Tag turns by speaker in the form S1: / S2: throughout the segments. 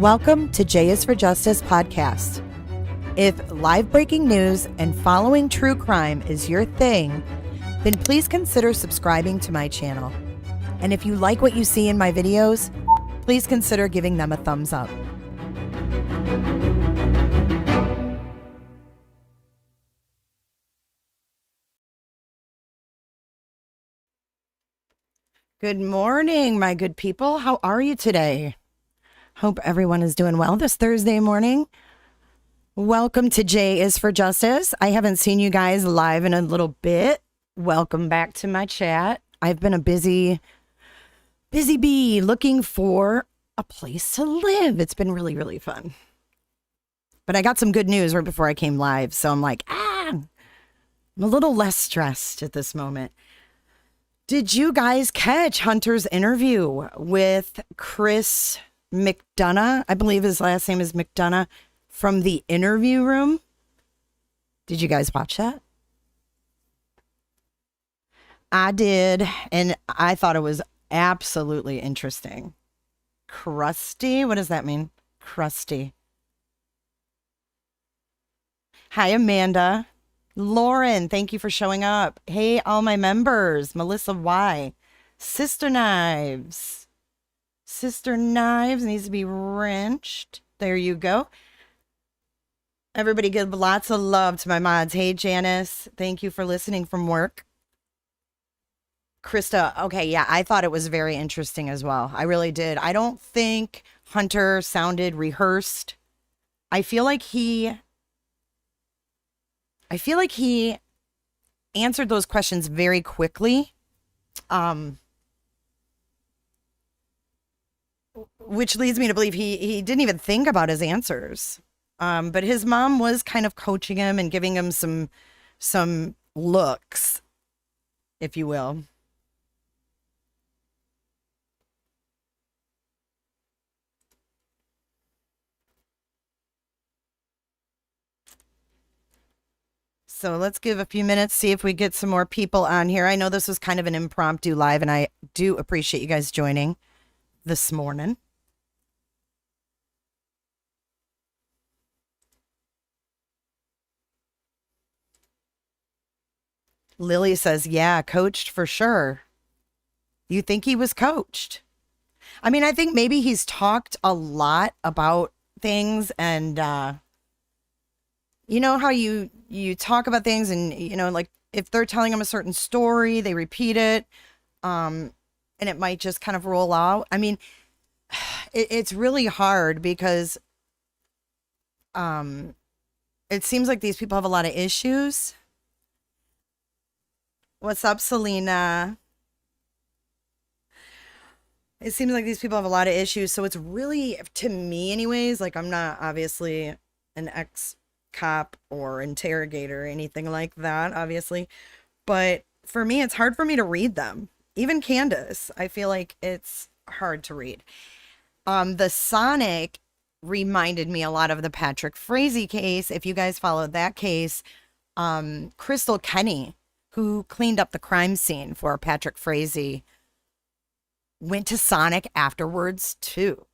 S1: Welcome to J is for Justice podcast. If live breaking news and following true crime is your thing, then please consider subscribing to my channel. And if you like what you see in my videos, please consider giving them a thumbs up. Good morning, my good people. How are you today? Hope everyone is doing well this Thursday morning. Welcome to J is for Justice. I haven't seen you guys live in a little bit. Welcome back to my chat. I've been a busy bee looking for a place to live. It's been really, really fun. But I got some good news right before I came live. So I'm like, I'm a little less stressed at this moment. Did you guys catch Hunter's interview with Chris McDonough? I believe his last name is McDonough, from the interview room. Did you guys watch that? I did, and I thought it was absolutely interesting. Crusty? What does that mean? Crusty. Hi, Amanda. Lauren, thank you for showing up. Hey, all my members. Melissa Y. Sister Knives. Sister Knives needs to be wrenched. There you go. Everybody give lots of love to my mods. Hey, Janice. Thank you for listening from work. Krista. Okay, yeah, I thought it was very interesting as well. I really did. I don't think Hunter sounded rehearsed. I feel like he answered those questions very quickly. Which leads me to believe he didn't even think about his answers. But his mom was kind of coaching him and giving him some looks, if you will. So let's give a few minutes, see if we get some more people on here. I know this was kind of an impromptu live, and I do appreciate you guys joining this morning. Lily says, yeah, coached for sure. You think he was coached? I mean, I think maybe he's talked a lot about things, and you know how you talk about things, and like if they're telling him a certain story, they repeat it, and it might just kind of roll out. I mean, it's really hard because it seems like these people have a lot of issues. What's up, Selena? It seems like these people have a lot of issues. So it's really, to me anyways, like I'm not obviously an ex-cop or interrogator or anything like that, obviously. But for me, it's hard for me to read them. Even Candus, I feel like it's hard to read. The Sonic reminded me a lot of the Patrick Frazee case. If you guys followed that case, Crystal Kenny, who cleaned up the crime scene for Patrick Frazee, went to Sonic afterwards too.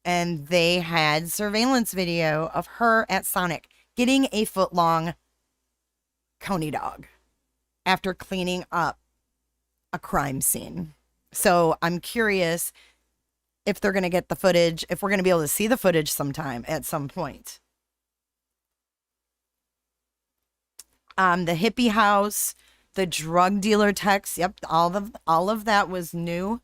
S1: And they had surveillance video of her at Sonic getting a foot-long coney dog after cleaning up a crime scene. So I'm curious if they're going to get the footage, if we're going to be able to see the footage sometime at some point. The hippie house, the drug dealer text. Yep. All of that was new.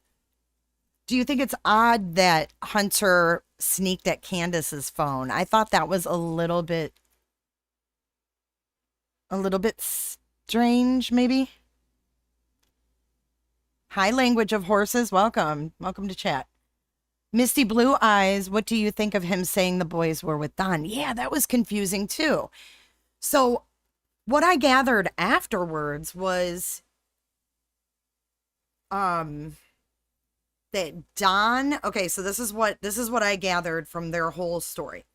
S1: Do you think it's odd that Hunter sneaked at Candus's phone? I thought that was a little bit strange, maybe. Hi, Language of Horses. Welcome to chat. Misty Blue Eyes, what do you think of him saying the boys were with Don? Yeah, that was confusing too. So what I gathered afterwards was that Don, okay, so this is what I gathered from their whole story.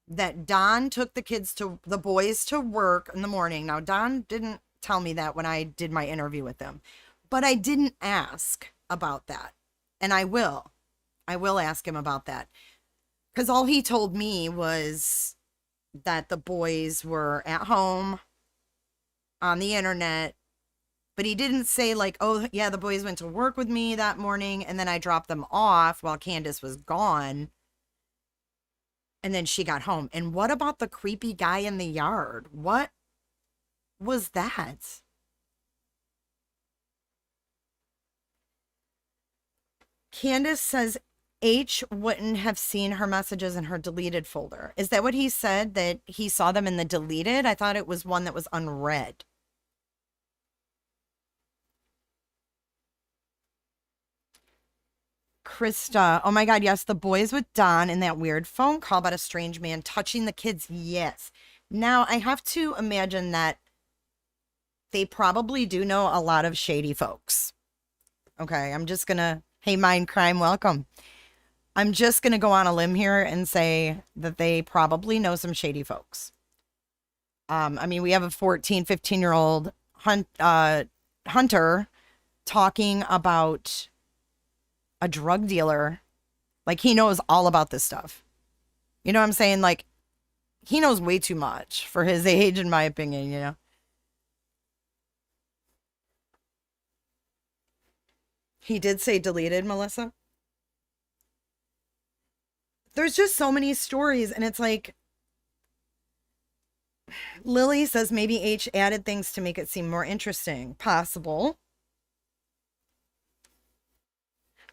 S1: That Don took the boys to work in the morning. Now, Don didn't tell me that when I did my interview with them, but I didn't ask about that. And I will ask him about that. Because all he told me was that the boys were at home on the internet, but he didn't say, like, oh, yeah, the boys went to work with me that morning and then I dropped them off while Candus was gone and then she got home. And what about the creepy guy in the yard? What was that? Candus says H wouldn't have seen her messages in her deleted folder. Is that what he said? That he saw them in the deleted? I thought it was one that was unread. Krista, oh my God, yes, the boys with Don in that weird phone call about a strange man touching the kids. Yes. Now, I have to imagine that they probably do know a lot of shady folks. Okay, I'm just gonna, hey, Mind Crime, welcome. I'm just gonna go on a limb here and say that they probably know some shady folks. I mean, we have a 14, 15-year-old hunter talking about a drug dealer. Like, he knows all about this stuff. You know what I'm saying? Like, he knows way too much for his age, in my opinion, you know? He did say deleted, Melissa. There's just so many stories, and it's like, Lily says maybe H added things to make it seem more interesting. Possible.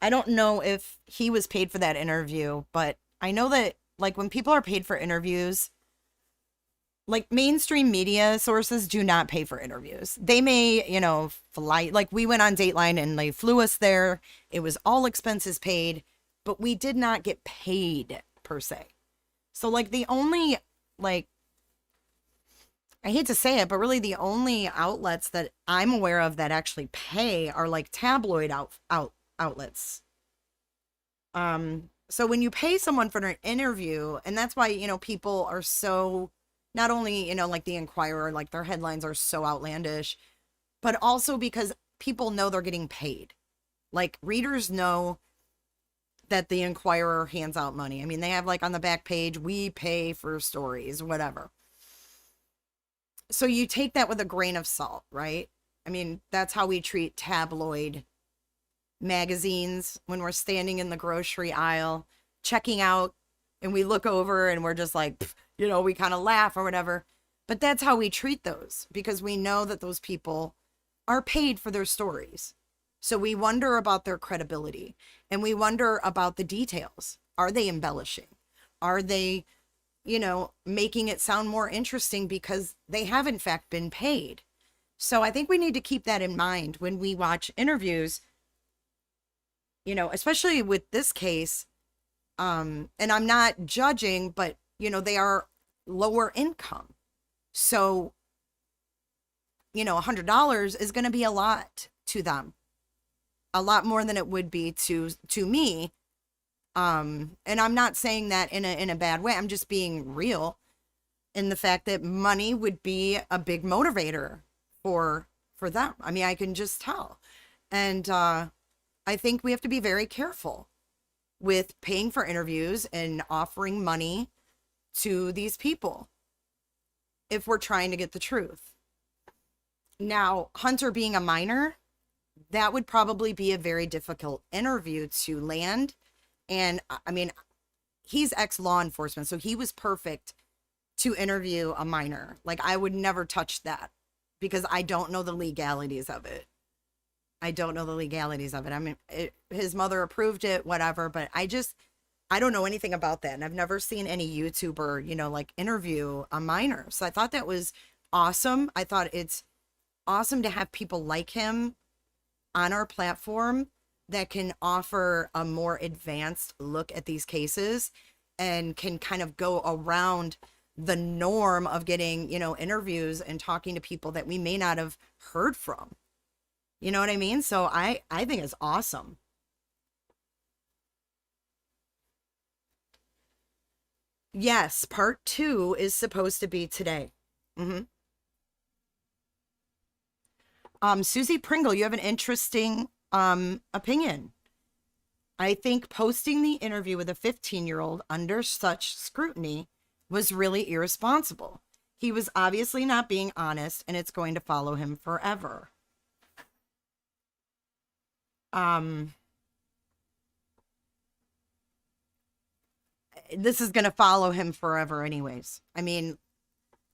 S1: I don't know if he was paid for that interview, but I know that, like, when people are paid for interviews, like, mainstream media sources do not pay for interviews. They may, you know, fly, like, we went on Dateline and they flew us there. It was all expenses paid, but we did not get paid per se. So, like, the only, like, I hate to say it, but really the only outlets that I'm aware of that actually pay are like tabloid outlets. So when you pay someone for an interview, and that's why, you know, people are so, not only, you know, like the Inquirer, like their headlines are so outlandish, but also because people know they're getting paid. Like, readers know that the Inquirer hands out money. I mean, they have, like, on the back page, we pay for stories, whatever. So you take that with a grain of salt, right? I mean, that's how we treat tabloid magazines when we're standing in the grocery aisle, checking out, and we look over and we're just like, you know, we kind of laugh or whatever. But that's how we treat those, because we know that those people are paid for their stories. So we wonder about their credibility, and we wonder about the details. Are they embellishing? Are they, you know, making it sound more interesting because they have in fact been paid? So I think we need to keep that in mind when we watch interviews, you know, especially with this case. And I'm not judging, but, you know, they are lower income. So, you know, $100 is going to be a lot to them, a lot more than it would be to me. And I'm not saying that in a bad way. I'm just being real in the fact that money would be a big motivator for them. I mean, I can just tell. And I think we have to be very careful with paying for interviews and offering money to these people if we're trying to get the truth. Now, Hunter being a minor, that would probably be a very difficult interview to land. And I mean, he's ex-law enforcement, so he was perfect to interview a minor. Like, I would never touch that because I don't know the legalities of it. I don't know the legalities of it. I mean, his mother approved it, whatever, but I don't know anything about that. And I've never seen any YouTuber, you know, like, interview a minor. So I thought that was awesome. I thought it's awesome to have people like him on our platform that can offer a more advanced look at these cases and can kind of go around the norm of getting, you know, interviews and talking to people that we may not have heard from. You know what I mean? So I think it's awesome. Yes, part 2 is supposed to be today. Susie Pringle, you have an interesting opinion. I think posting the interview with a 15-year-old under such scrutiny was really irresponsible. He was obviously not being honest, and it's going to follow him forever. Um, this is going to follow him forever, anyways. I mean,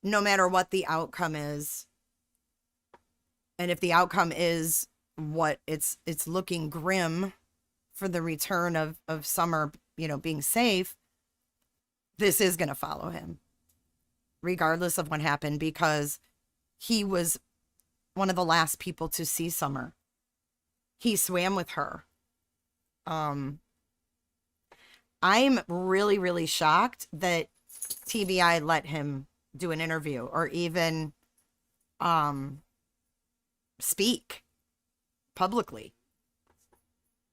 S1: no matter what the outcome is, and if the outcome is what it's looking grim for the return of Summer, being safe, this is going to follow him regardless of what happened, because he was one of the last people to see Summer. He swam with her. I'm really, really shocked that TBI let him do an interview or even speak publicly.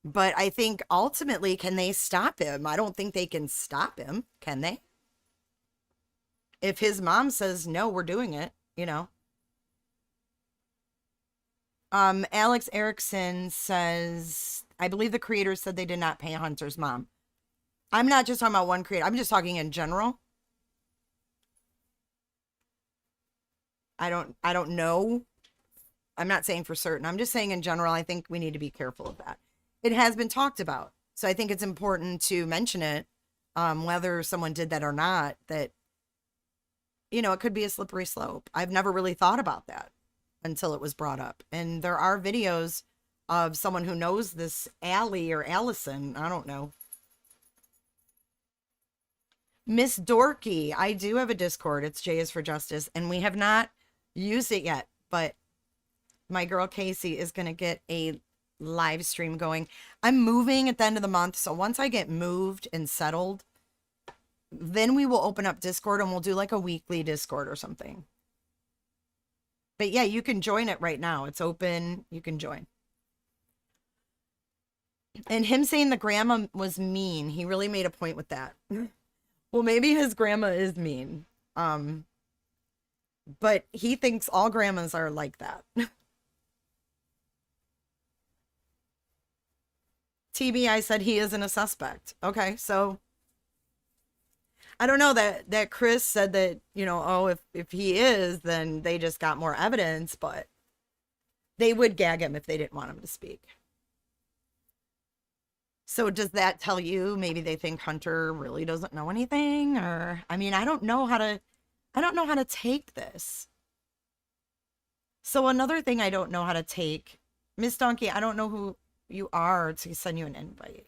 S1: But I think ultimately, can they stop him? I don't think they can stop him, can they? If his mom says, no, we're doing it, Alex Erickson says, I believe the creators said they did not pay Hunter's mom. I'm not just talking about one creator. I'm just talking in general. I don't know. I'm not saying for certain. I'm just saying in general, I think we need to be careful of that. It has been talked about. So I think it's important to mention it, whether someone did that or not, that, it could be a slippery slope. I've never really thought about that until it was brought up. And there are videos of someone who knows this Allie or Allison. I don't know. Miss Dorky, I do have a Discord. It's J is for Justice, and we have not used it yet, but my girl Casey is going to get a live stream going. I'm moving at the end of the month, so once I get moved and settled, then we will open up Discord and we'll do like a weekly Discord or something. But yeah, you can join it right now. It's open. You can join. And him saying the grandma was mean, he really made a point with that. Well, maybe his grandma is mean. But he thinks all grandmas are like that. TBI said he isn't a suspect. Okay, so I don't know that Chris said that, if he is, then they just got more evidence, but they would gag him if they didn't want him to speak. So does that tell you maybe they think Hunter really doesn't know anything? Or, I mean, I don't know how to take this. So another thing I don't know how to take, Miss Donkey, I don't know who you are to send you an invite.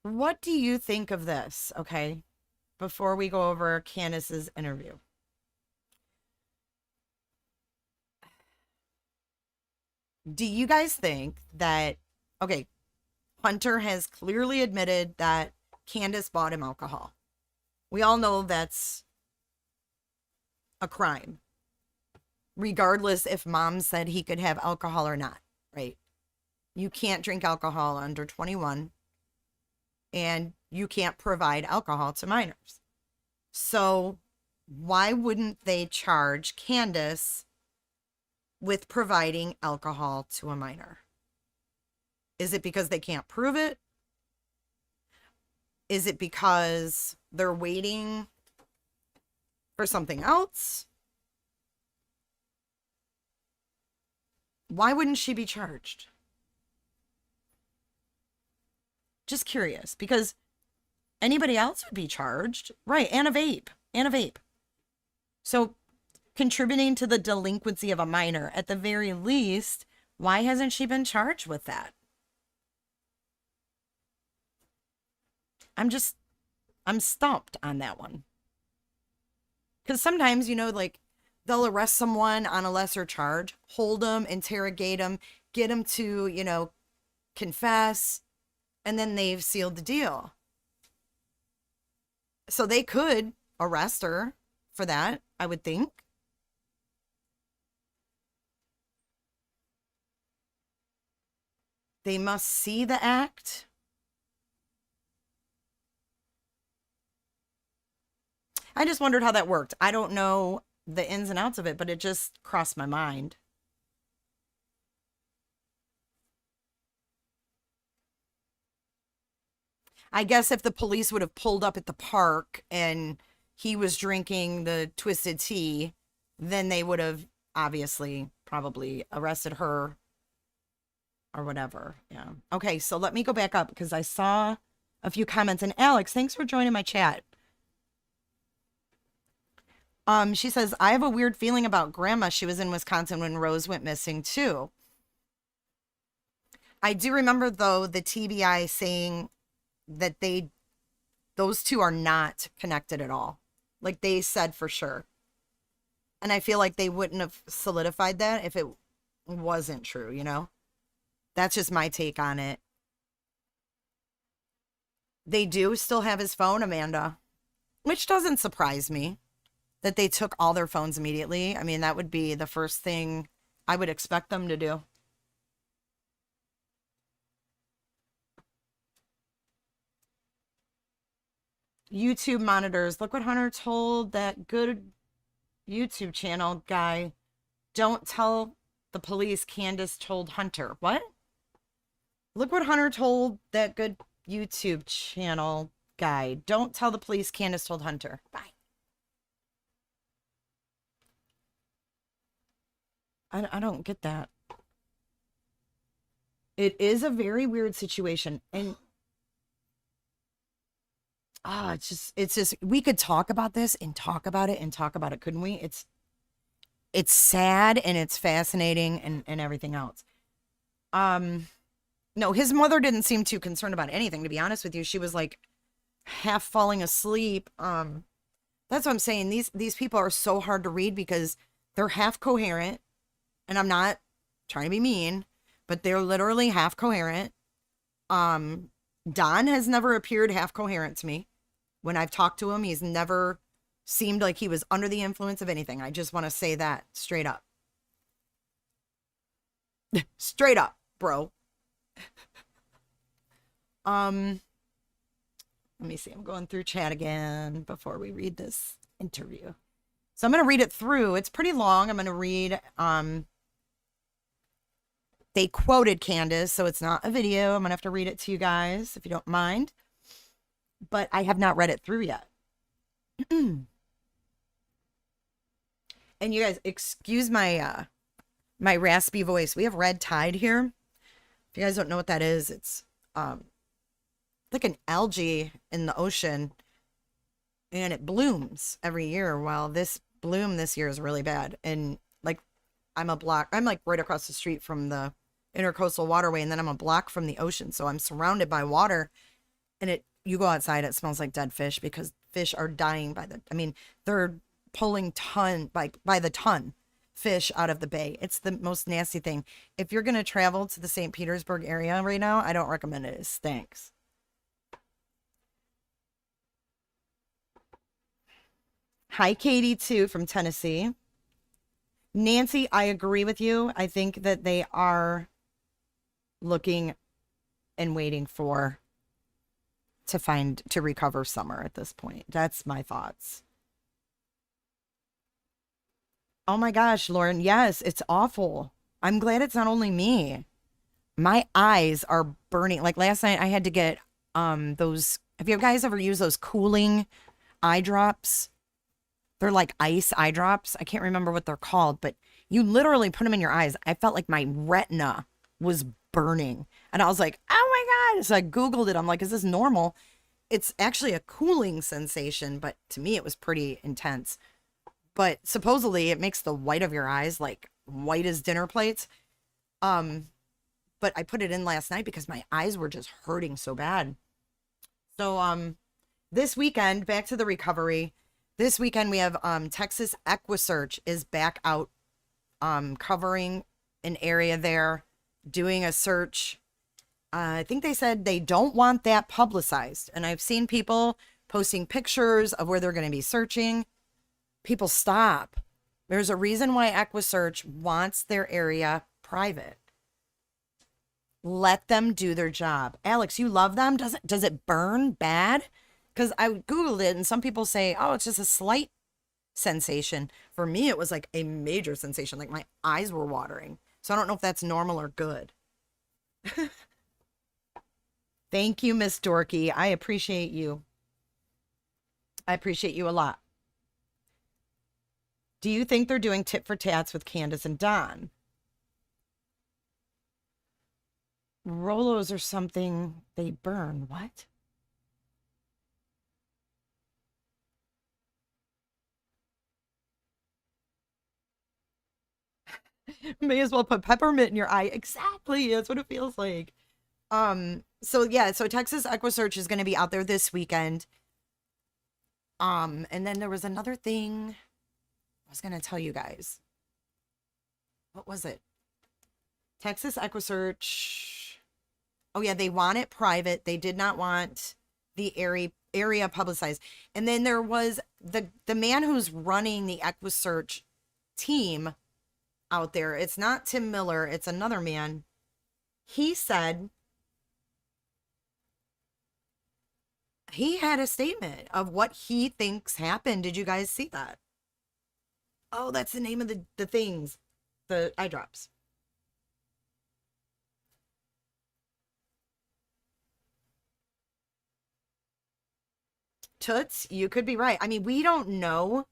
S1: What do you think of this? Okay, before we go over Candus's interview. Do you guys think that, okay, Hunter has clearly admitted that Candus bought him alcohol. We all know that's a crime, regardless if mom said he could have alcohol or not, right? You can't drink alcohol under 21, and you can't provide alcohol to minors. So why wouldn't they charge Candus with providing alcohol to a minor? Is it because they can't prove it? Is it because they're waiting for something else? Why wouldn't she be charged? Just curious, because anybody else would be charged. Right, and a vape. So contributing to the delinquency of a minor, at the very least, why hasn't she been charged with that? I'm stumped on that one. Because sometimes, like, they'll arrest someone on a lesser charge, hold them, interrogate them, get them to, confess, and then they've sealed the deal. So they could arrest her for that, I would think. They must see the act. I just wondered how that worked. I don't know the ins and outs of it, but it just crossed my mind. I guess if the police would have pulled up at the park and he was drinking the twisted tea, then they would have obviously probably arrested her or whatever. Yeah. Okay, so let me go back up because I saw a few comments. And Alex, thanks for joining my chat. She says, I have a weird feeling about grandma. She was in Wisconsin when Rose went missing too. I do remember though the TBI saying that those two are not connected at all. Like they said for sure. And I feel like they wouldn't have solidified that if it wasn't true, you know? That's just my take on it. They do still have his phone, Amanda, which doesn't surprise me that they took all their phones immediately. I mean, that would be the first thing I would expect them to do. YouTube monitors. Look what Hunter told that good YouTube channel guy. Don't tell the police Candus told Hunter. What? Look what Hunter told that good YouTube channel guy. Don't tell the police Candus told Hunter. Bye. I don't get that. It is a very weird situation. And it's just we could talk about this and talk about it and talk about it, couldn't we? It's sad and it's fascinating and everything else. No, his mother didn't seem too concerned about anything, to be honest with you. She was like half falling asleep. That's what I'm saying. These people are so hard to read because they're half coherent, and I'm not trying to be mean, but they're literally half coherent. Don has never appeared half coherent to me. When I've talked to him, he's never seemed like he was under the influence of anything. I just want to say that straight up. Straight up, bro. Let me see. I'm going through chat again before we read this interview. So I'm going to read it through. It's pretty long. I'm going to read, they quoted Candus, so it's not a video. I'm going to have to read it to you guys if you don't mind. But I have not read it through yet. And you guys, excuse my my raspy voice. We have red tide here. If you guys don't know what that is, it's like an algae in the ocean, and it blooms every year. Well, this bloom this year is really bad. And like I'm like right across the street from the intercoastal waterway, and then I'm a block from the ocean, so I'm surrounded by water. And you go outside, it smells like dead fish because fish are dying they're pulling by the ton fish out of the bay. It's the most nasty thing. If you're going to travel to the St. Petersburg area right now, I don't recommend it. It stinks. Hi, Katie, too, from Tennessee. Nancy, I agree with you. I think that they are looking and waiting to recover Summer at this point. That's my thoughts. Oh my gosh, Lauren. Yes, it's awful. I'm glad it's not only me. My eyes are burning. Like last night I had to get those. Have you guys ever used those cooling eye drops? They're like ice eye drops. I can't remember what they're called, but you literally put them in your eyes. I felt like my retina was burning. And I was like, oh my God. So I Googled it. I'm like, is this normal? It's actually a cooling sensation, but to me it was pretty intense. But supposedly it makes the white of your eyes like white as dinner plates. But I put it in last night because my eyes were just hurting so bad. So this weekend, back to the recovery. This weekend we have Texas EquiSearch is back out covering an area there, doing a search. I think they said they don't want that publicized. And I've seen people posting pictures of where they're going to be searching. People stop. There's a reason why EquiSearch wants their area private. Let them do their job. Alex, you love them? Does it burn bad? Because I Googled it and some people say, oh, it's just a slight sensation. For me, it was like a major sensation. Like my eyes were watering. So I don't know if that's normal or good. Thank you, Miss Dorky. I appreciate you. I appreciate you a lot. Do you think they're doing tit for tats with Candace and Don? Rolos are something they burn. What? May as well put peppermint in your eye. Exactly. That's what it feels like. So yeah, so Texas EquiSearch is gonna be out there this weekend. And then there was another thing I was gonna tell you guys. What was it? Texas EquiSearch. Oh yeah, they want it private. They did not want the area publicized. And then there was the man who's running the EquiSearch team out there. It's not Tim Miller, it's another man. He said he had a statement of what he thinks happened. Did you guys see that? Oh, that's the name of the things, the eye drops. Toots, you could be right. I mean, we don't know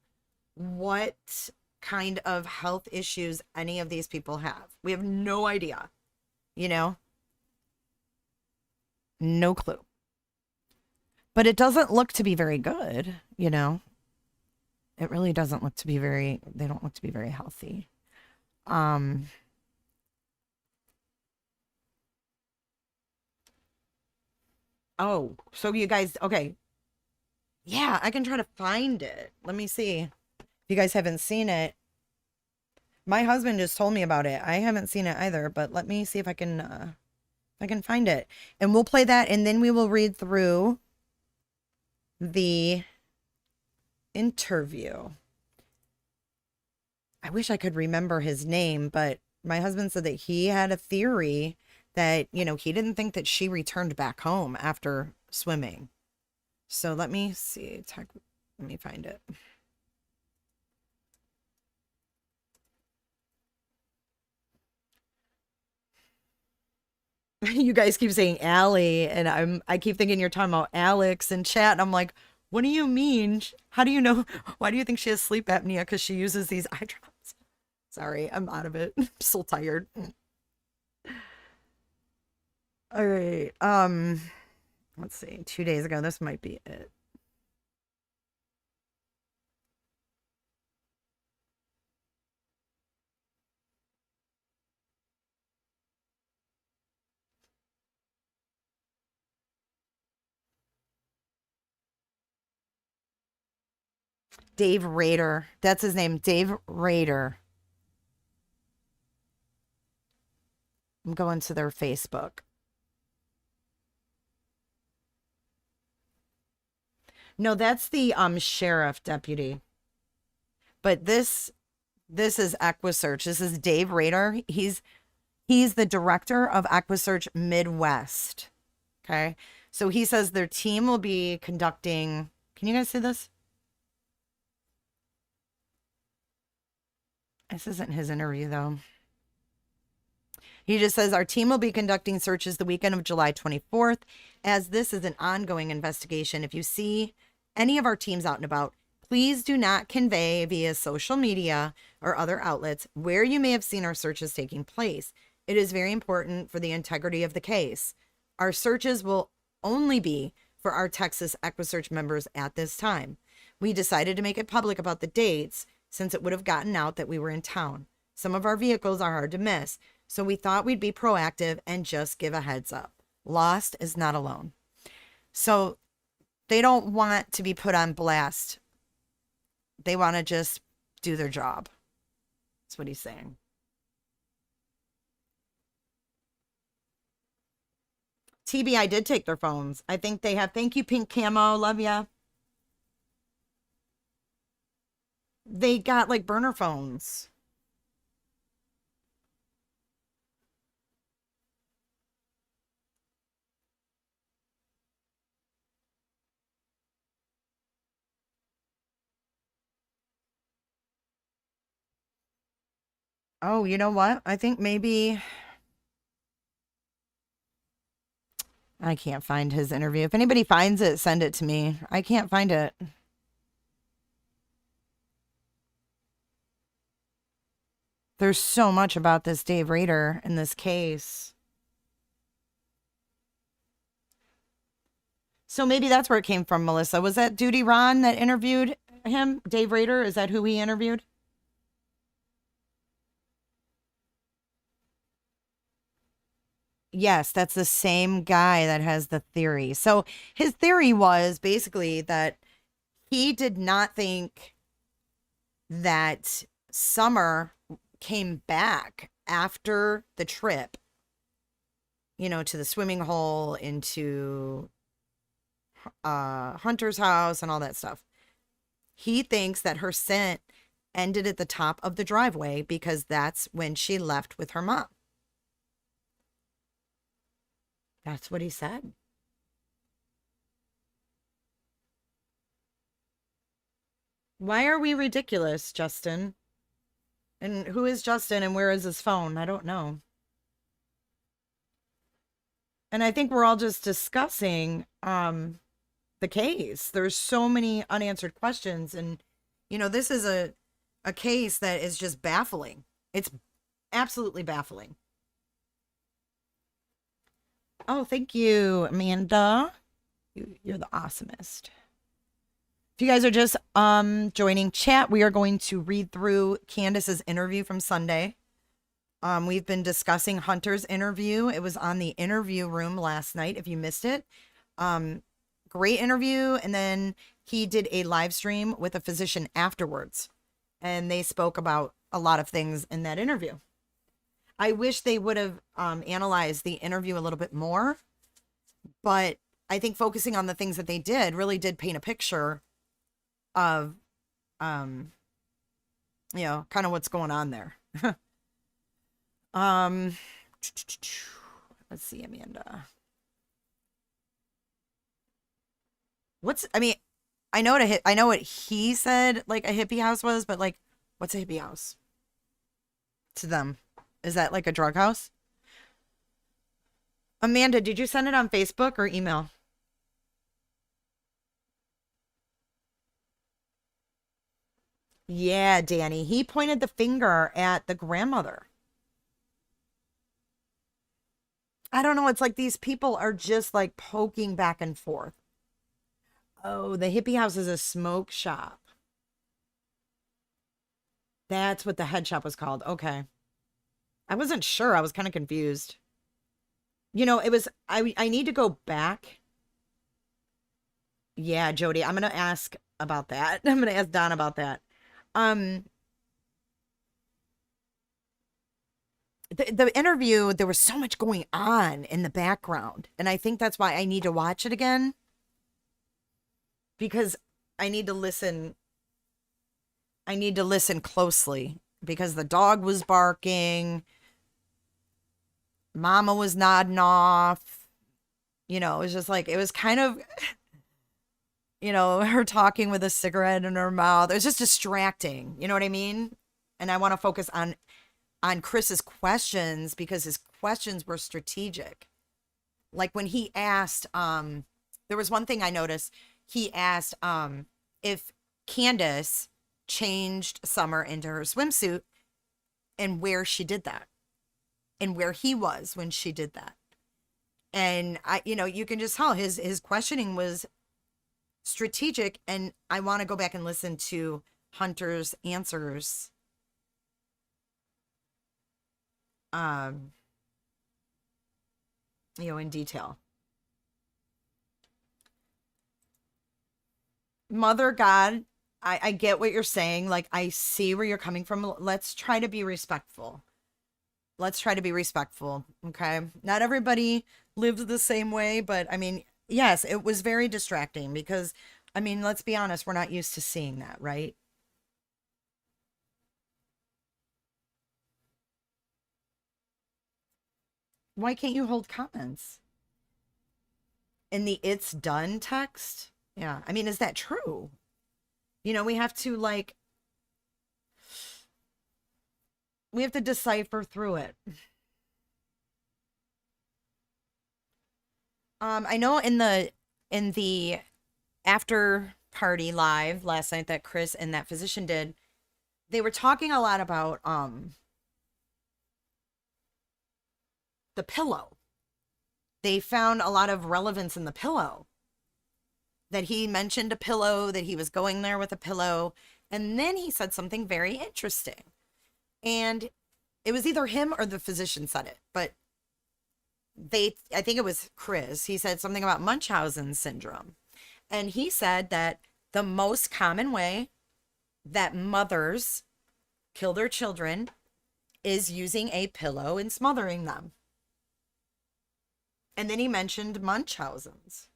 S1: what kind of health issues any of these people have. We have no idea, you know? No clue. But it doesn't look to be very good, you know? It really doesn't look to be very, they don't look to be very healthy. Um, oh, so you guys, okay. Yeah, I can try to find it. Let me see. If you guys haven't seen it, my husband just told me about it. I haven't seen it either, but let me see if I can find it. And we'll play that and then we will read through the interview. I wish I could remember his name, but my husband said that he had a theory that, you know, he didn't think that she returned back home after swimming. So let me see. Let me find it. You guys keep saying Allie, and I keep thinking you're talking about Alex in chat, and I'm like, what do you mean? How do you know? Why do you think she has sleep apnea? Because she uses these eye drops. Sorry, I'm out of it. I'm so tired. All right. Let's see. 2 days ago, this might be it. Dave Rader. That's his name, Dave Rader. I'm going to their Facebook. No, that's the sheriff deputy. But this is EquiSearch. This is Dave Rader. He's the director of EquiSearch Midwest. Okay. So he says their team will be conducting, can you guys see this? This isn't his interview though. He just says our team will be conducting searches the weekend of July 24th. As this is an ongoing investigation, if you see any of our teams out and about, please do not convey via social media or other outlets where you may have seen our searches taking place. It is very important for the integrity of the case. Our searches will only be for our Texas EquiSearch members at this time. We decided to make it public about the dates since it would have gotten out that we were in town. Some of our vehicles are hard to miss, so we thought we'd be proactive and just give a heads up. Lost is not alone. So they don't want to be put on blast. They want to just do their job. That's what he's saying. TBI did take their phones. I think they have. Thank you, Pink Camo. Love ya. They got like burner phones. Oh, you know what? I think maybe I can't find his interview. If anybody finds it, send it to me. I can't find it. There's so much about this Dave Rader in this case. So maybe that's where it came from, Melissa. Was that Duty Ron that interviewed him? Dave Rader? Is that who he interviewed? Yes, that's the same guy that has the theory. So his theory was basically that he did not think that Summer came back after the trip, to the swimming hole, into Hunter's house and all that stuff. He thinks that her scent ended at the top of the driveway because that's when she left with her mom. That's what he said. Why are we ridiculous, Justin? And who is Justin and where is his phone? I don't know. And I think we're all just discussing the case. There's so many unanswered questions, and this is a case that is just baffling. It's absolutely baffling. Oh, thank you, Amanda. You're the awesomest. If you guys are just joining chat, we are going to read through Candus's interview from Sunday. We've been discussing Hunter's interview. It was on the interview room last night, if you missed it. Great interview. And then he did a live stream with a physician afterwards. And they spoke about a lot of things in that interview. I wish they would have analyzed the interview a little bit more. But I think focusing on the things that they did really did paint a picture of, kind of what's going on there. Let's see, Amanda. I know what he said, like a hippie house was, but like, what's a hippie house to them? Is that like a drug house? Amanda, did you send it on Facebook or email? Yeah, Danny. He pointed the finger at the grandmother. I don't know. It's like these people are just like poking back and forth. Oh, the hippie house is a smoke shop. That's what the head shop was called. Okay. I wasn't sure. I was kind of confused. I need to go back. Yeah, Jody, I'm going to ask about that. I'm going to ask Don about that. The interview, there was so much going on in the background. And I think that's why I need to watch it again. Because I need to listen. I need to listen closely because the dog was barking. Mama was nodding off. It was just like, it was kind of, her talking with a cigarette in her mouth. It was just distracting. You know what I mean? And I want to focus on Chris's questions because his questions were strategic. Like when he asked, there was one thing I noticed. He asked if Candus changed Summer into her swimsuit and where she did that and where he was when she did that. And you can just tell his questioning was strategic, and I want to go back and listen to Hunter's answers. In detail. Mother God, I get what you're saying. Like, I see where you're coming from. Let's try to be respectful. Okay. Not everybody lives the same way, but I mean, yes, it was very distracting because, I mean, let's be honest, we're not used to seeing that, right? Why can't you hold comments? In the "it's done" text? Yeah. I mean, is that true? We have to decipher through it. I know in the after party live last night that Chris and that physician did, they were talking a lot about the pillow. They found a lot of relevance in the pillow. That he mentioned a pillow, that he was going there with a pillow, and then he said something very interesting. And it was either him or the physician said it, but I think it was Chris. He said something about Munchausen syndrome. And he said that the most common way that mothers kill their children is using a pillow and smothering them. And then he mentioned Munchausen's.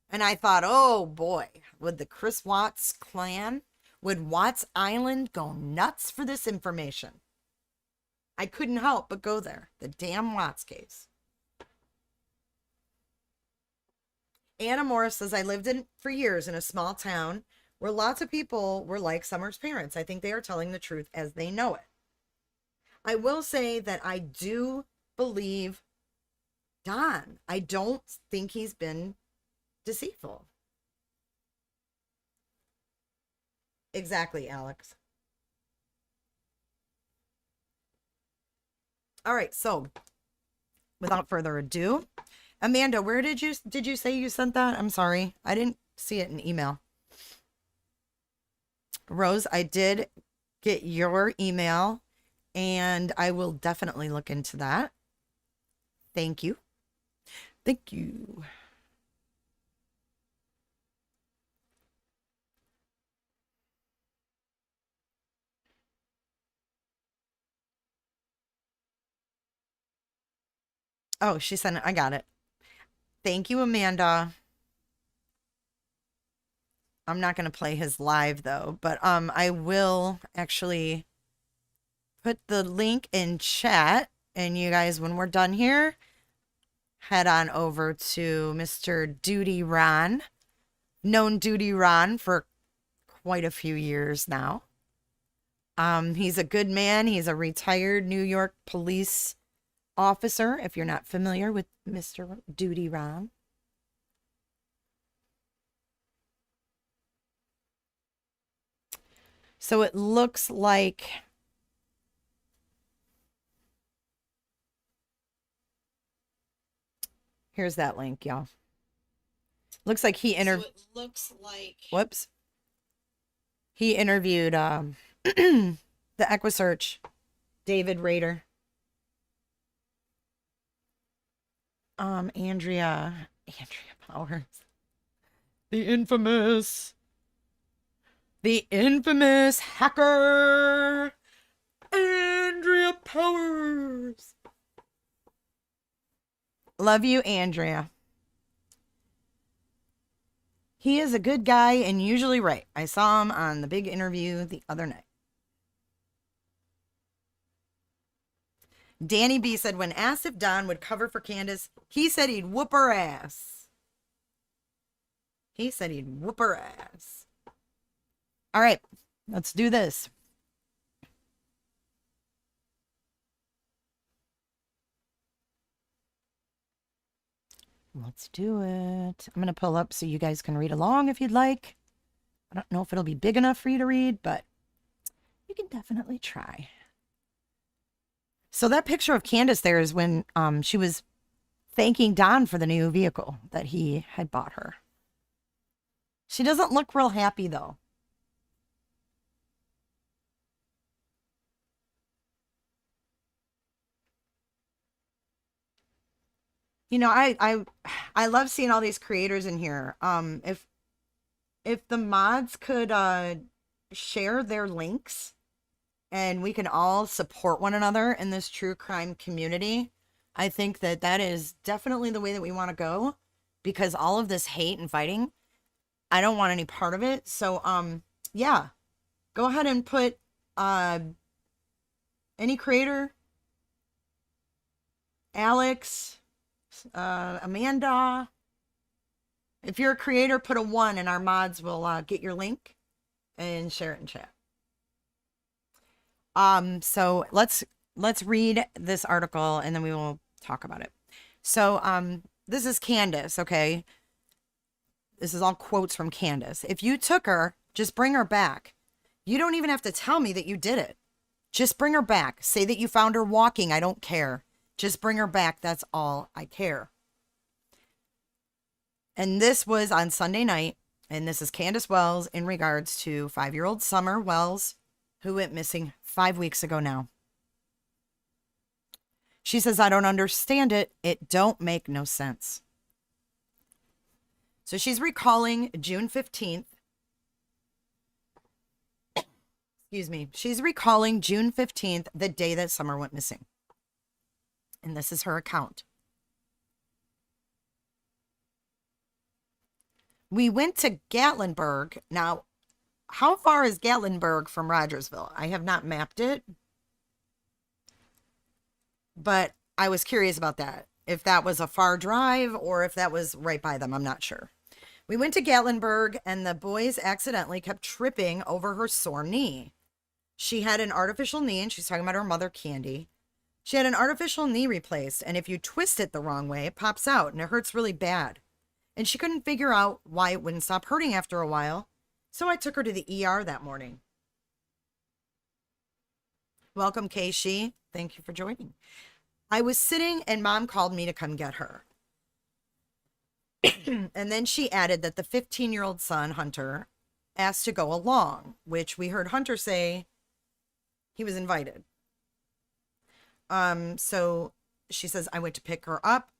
S1: And I thought, oh boy, would the Chris Watts clan, would Watts Island go nuts for this information? I couldn't help but go there. The damn Watts case. Anna Morris says, I lived for years in a small town where lots of people were like Summer's parents. I think they are telling the truth as they know it. I will say that I do believe Don. I don't think he's been deceitful. Exactly, Alex. All right, so without further ado, Amanda, where did you say you sent that? I'm sorry. I didn't see it in email. Rose, I did get your email and I will definitely look into that. Thank you. Thank you. Oh, she sent it. I got it. Thank you, Amanda. I'm not going to play his live though, but I will actually put the link in chat, and you guys, when we're done here, head on over to Mr. Duty Ron, known Duty Ron for quite a few years now. He's a good man. He's a retired New York police officer, if you're not familiar with Mr. Duty Ron. So it looks like here's that link, y'all. Looks like he whoops. He interviewed the EquiSearch David Rader. Andrea Powers. The infamous hacker, Andrea Powers. Love you, Andrea. He is a good guy and usually right. I saw him on the big interview the other night. Danny B said, when asked if Don would cover for Candus, he said he'd whoop her ass. He said he'd whoop her ass. All right, let's do this. Let's do it. I'm going to pull up so you guys can read along if you'd like. I don't know if it'll be big enough for you to read, but you can definitely try. So that picture of Candus there is when she was thanking Don for the new vehicle that he had bought her. She doesn't look real happy, though. You know, I love seeing all these creators in here. If the mods could share their links and we can all support one another in this true crime community, I think that that is definitely the way that we want to go, because all of this hate and fighting, I don't want any part of it. So, yeah, go ahead and put any creator, Alex, Amanda. If you're a creator, put a 1 and our mods will get your link and share it in chat. So let's read this article and then we will talk about it. So this is Candus, okay? This is all quotes from Candus. If you took her, just bring her back. You don't even have to tell me that you did it. Just bring her back. Say that you found her walking. I don't care. Just bring her back. That's all I care. And this was on Sunday night. And this is Candus Wells in regards to 5-year-old Summer Wells, who went missing 5 weeks ago now. She says, I don't understand it. It don't make no sense. So she's recalling June 15th. Excuse me. She's recalling June 15th, the day that Summer went missing. And this is her account. We went to Gatlinburg. Now, how far is Gatlinburg from Rogersville? I have not mapped it. But I was curious about that. If that was a far drive or if that was right by them, I'm not sure. We went to Gatlinburg and the boys accidentally kept tripping over her sore knee. She had an artificial knee, and she's talking about her mother, Candy. She had an artificial knee replaced, and if you twist it the wrong way, it pops out and it hurts really bad. And she couldn't figure out why it wouldn't stop hurting after a while. So I took her to the ER that morning. Welcome, Keishi. Thank you for joining. I was sitting and Mom called me to come get her. And then she added that the 15-year-old son, Hunter, asked to go along, which we heard Hunter say he was invited. So she says, I went to pick her up.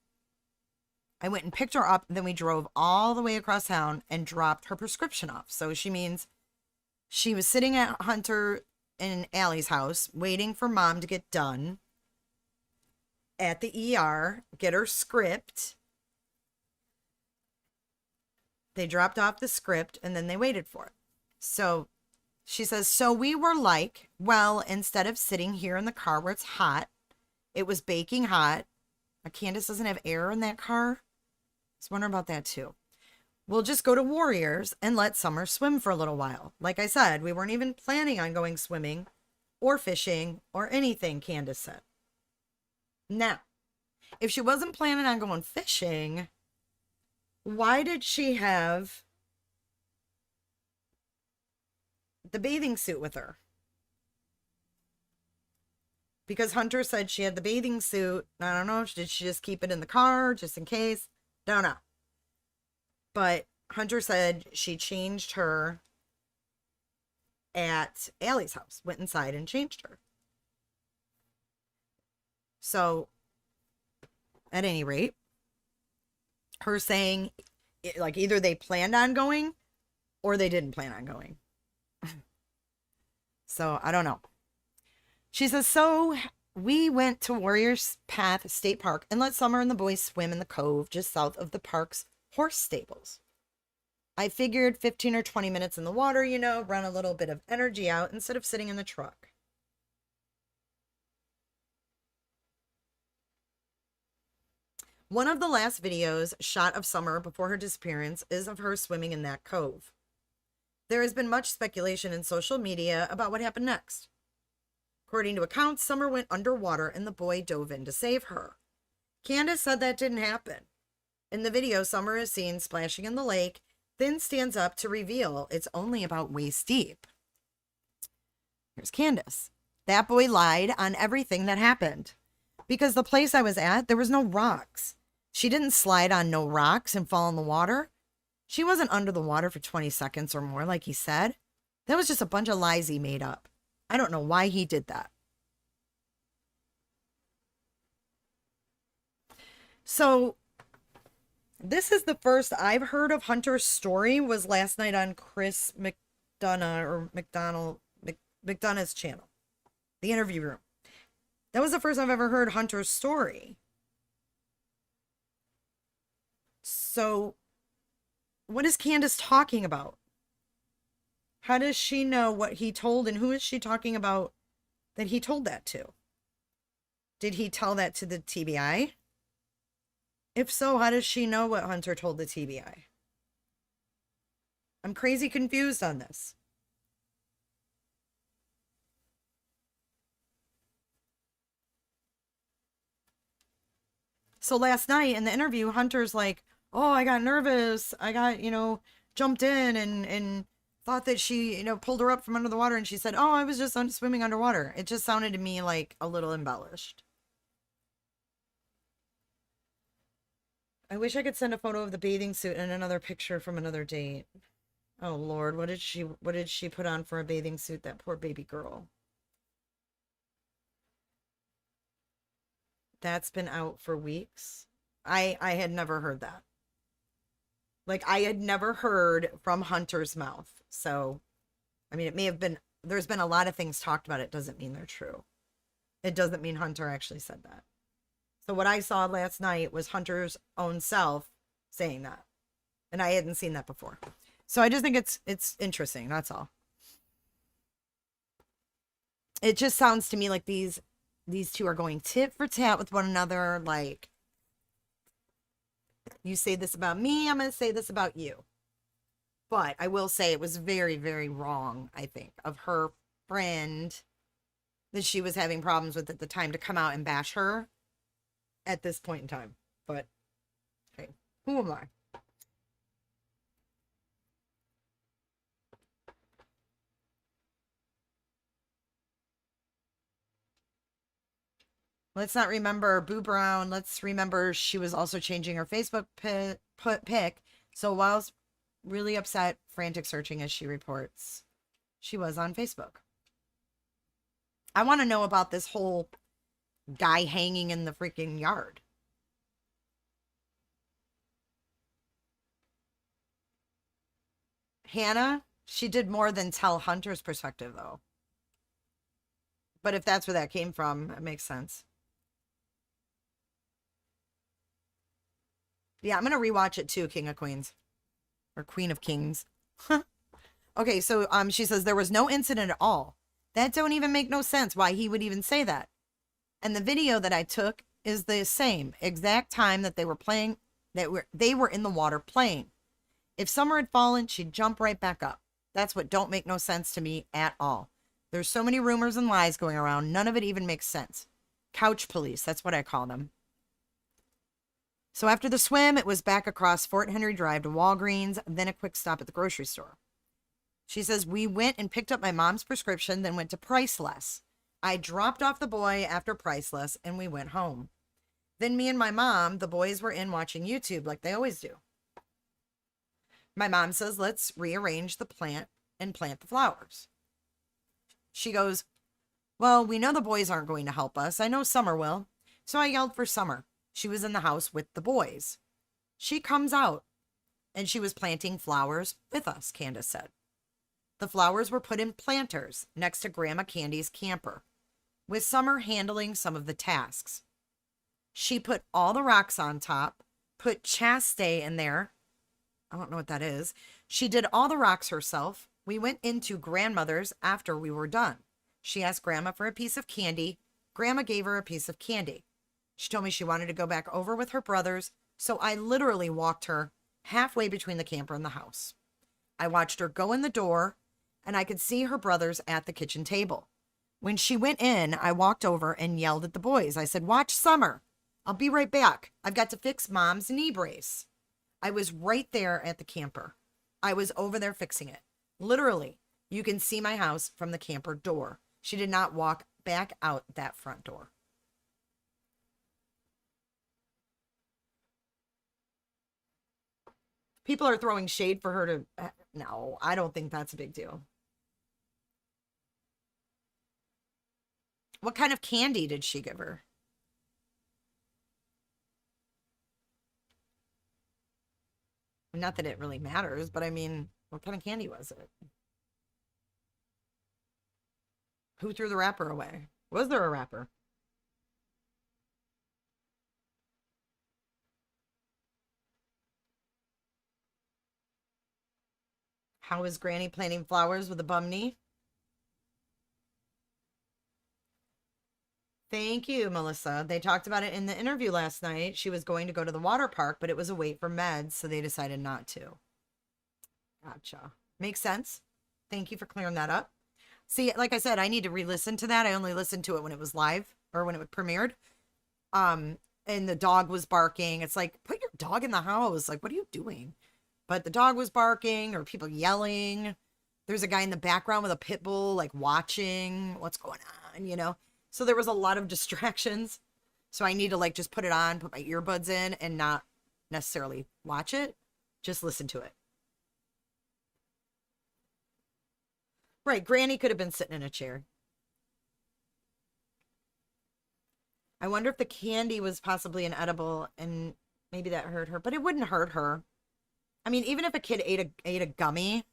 S1: I went and picked her up, and then we drove all the way across town and dropped her prescription off. So she means she was sitting at Hunter and Allie's house waiting for Mom to get done at the ER, get her script. They dropped off the script, and then they waited for it. So she says, so we were like, well, instead of sitting here in the car where it's hot, it was baking hot. Candus doesn't have air in that car. I was wondering about that too. We'll just go to Warriors and let Summer swim for a little while. Like I said, we weren't even planning on going swimming or fishing or anything, Candus said. Now, if she wasn't planning on going fishing, why did she have the bathing suit with her? Because Hunter said she had the bathing suit. I don't know. Did she just keep it in the car just in case? Don't know. But Hunter said she changed her at Allie's house. Went inside and changed her. So, at any rate, her saying, like, either they planned on going or they didn't plan on going. So, I don't know. She says, so we went to Warriors Path State Park and let Summer and the boys swim in the cove just south of the park's horse stables. I figured 15 or 20 minutes in the water, you know, run a little bit of energy out instead of sitting in the truck. One of the last videos shot of Summer before her disappearance is of her swimming in that cove. There has been much speculation in social media about what happened next. According to accounts, Summer went underwater and the boy dove in to save her. Candus said that didn't happen. In the video, Summer is seen splashing in the lake, then stands up to reveal it's only about waist deep. Here's Candus. That boy lied on everything that happened. Because the place I was at, there was no rocks. She didn't slide on no rocks and fall in the water. She wasn't under the water for 20 seconds or more, like he said. That was just a bunch of lies he made up. I don't know why he did that. So, this is the first I've heard of Hunter's story was last night on Chris McDonough's channel, The Interview Room. That was the first I've ever heard Hunter's story. So, what is Candus talking about? How does she know what he told, and who is she talking about that he told that to? Did he tell that to the TBI? If so, how does she know what Hunter told the TBI? I'm crazy confused on this. So last night in the interview, Hunter's like, "Oh, I got nervous. I got, jumped in and thought that she, pulled her up from under the water." And she said, "Oh, I was just swimming underwater." It just sounded to me like a little embellished. I wish I could send a photo of the bathing suit and another picture from another date. Oh Lord, what did she put on for a bathing suit, that poor baby girl? That's been out for weeks. I had never heard that. Like I had never heard from Hunter's mouth. So, I mean, it may have been there's been a lot of things talked about. It doesn't mean they're true. It doesn't mean Hunter actually said that. So what I saw last night was Hunter's own self saying that. And I hadn't seen that before. So I just think it's interesting, that's all. It just sounds to me like these two are going tit for tat with one another. Like, you say this about me, I'm going to say this about you. But I will say it was very, very wrong, I think, of her friend that she was having problems with at the time to come out and bash her at this point in time. But hey, who am I? Let's not remember Boo Brown. Let's remember she was also changing her Facebook pic. So whilst really upset, frantic searching as she reports, she was on Facebook. I want to know about this whole guy hanging in the freaking yard. Hannah, she did more than tell Hunter's perspective, though. But if that's where that came from, it makes sense. Yeah, I'm going to rewatch it too, King of Queens. Or Queen of Kings. Okay, so she says there was no incident at all. That don't even make no sense why he would even say that. And the video that I took is the same exact time that they were playing, they were in the water playing. If Summer had fallen, she'd jump right back up. That's what don't make no sense to me at all. There's so many rumors and lies going around, none of it even makes sense. Couch police, that's what I call them. So after the swim, it was back across Fort Henry Drive to Walgreens, then a quick stop at the grocery store. She says, we went and picked up my mom's prescription, then went to Priceless. I dropped off the boy after Priceless, and we went home. Then me and my mom, the boys were in watching YouTube like they always do. My mom says, let's rearrange the plant and plant the flowers. She goes, well, we know the boys aren't going to help us. I know Summer will. So I yelled for Summer. She was in the house with the boys. She comes out, and she was planting flowers with us, Candus said. The flowers were put in planters next to Grandma Candy's camper, with Summer handling some of the tasks. She put all the rocks on top, put chaste in there. I don't know what that is. She did all the rocks herself. We went into grandmother's after we were done. She asked Grandma for a piece of candy. Grandma gave her a piece of candy. She told me she wanted to go back over with her brothers, so I literally walked her halfway between the camper and the house. I watched her go in the door, and I could see her brothers at the kitchen table. When she went in, I walked over and yelled at the boys. I said, watch Summer. I'll be right back. I've got to fix Mom's knee brace. I was right there at the camper. I was over there fixing it. Literally, you can see my house from the camper door. She did not walk back out that front door. People are throwing shade for her to... No, I don't think that's a big deal. What kind of candy did she give her? Not that it really matters, but I mean, what kind of candy was it? Who threw the wrapper away? Was there a wrapper? How is Granny planting flowers with a bum knee? Thank you, Melissa. They talked about it in the interview last night. She was going to go to the water park, but it was a wait for meds, so they decided not to. Gotcha. Makes sense. Thank you for clearing that up. See, like I said, I need to re-listen to that. I only listened to it when it was live or when it premiered. and the dog was barking. It's like, put your dog in the house. Like, what are you doing? But the dog was barking or people yelling. There's a guy in the background with a pit bull, like watching what's going on, you know? So there was a lot of distractions. So I need to like just put it on, put my earbuds in, and not necessarily watch it, just listen to it. Right. Granny could have been sitting in a chair. I wonder if the candy was possibly an edible and maybe that hurt her, but it wouldn't hurt her. I mean, even if a kid ate a gummy,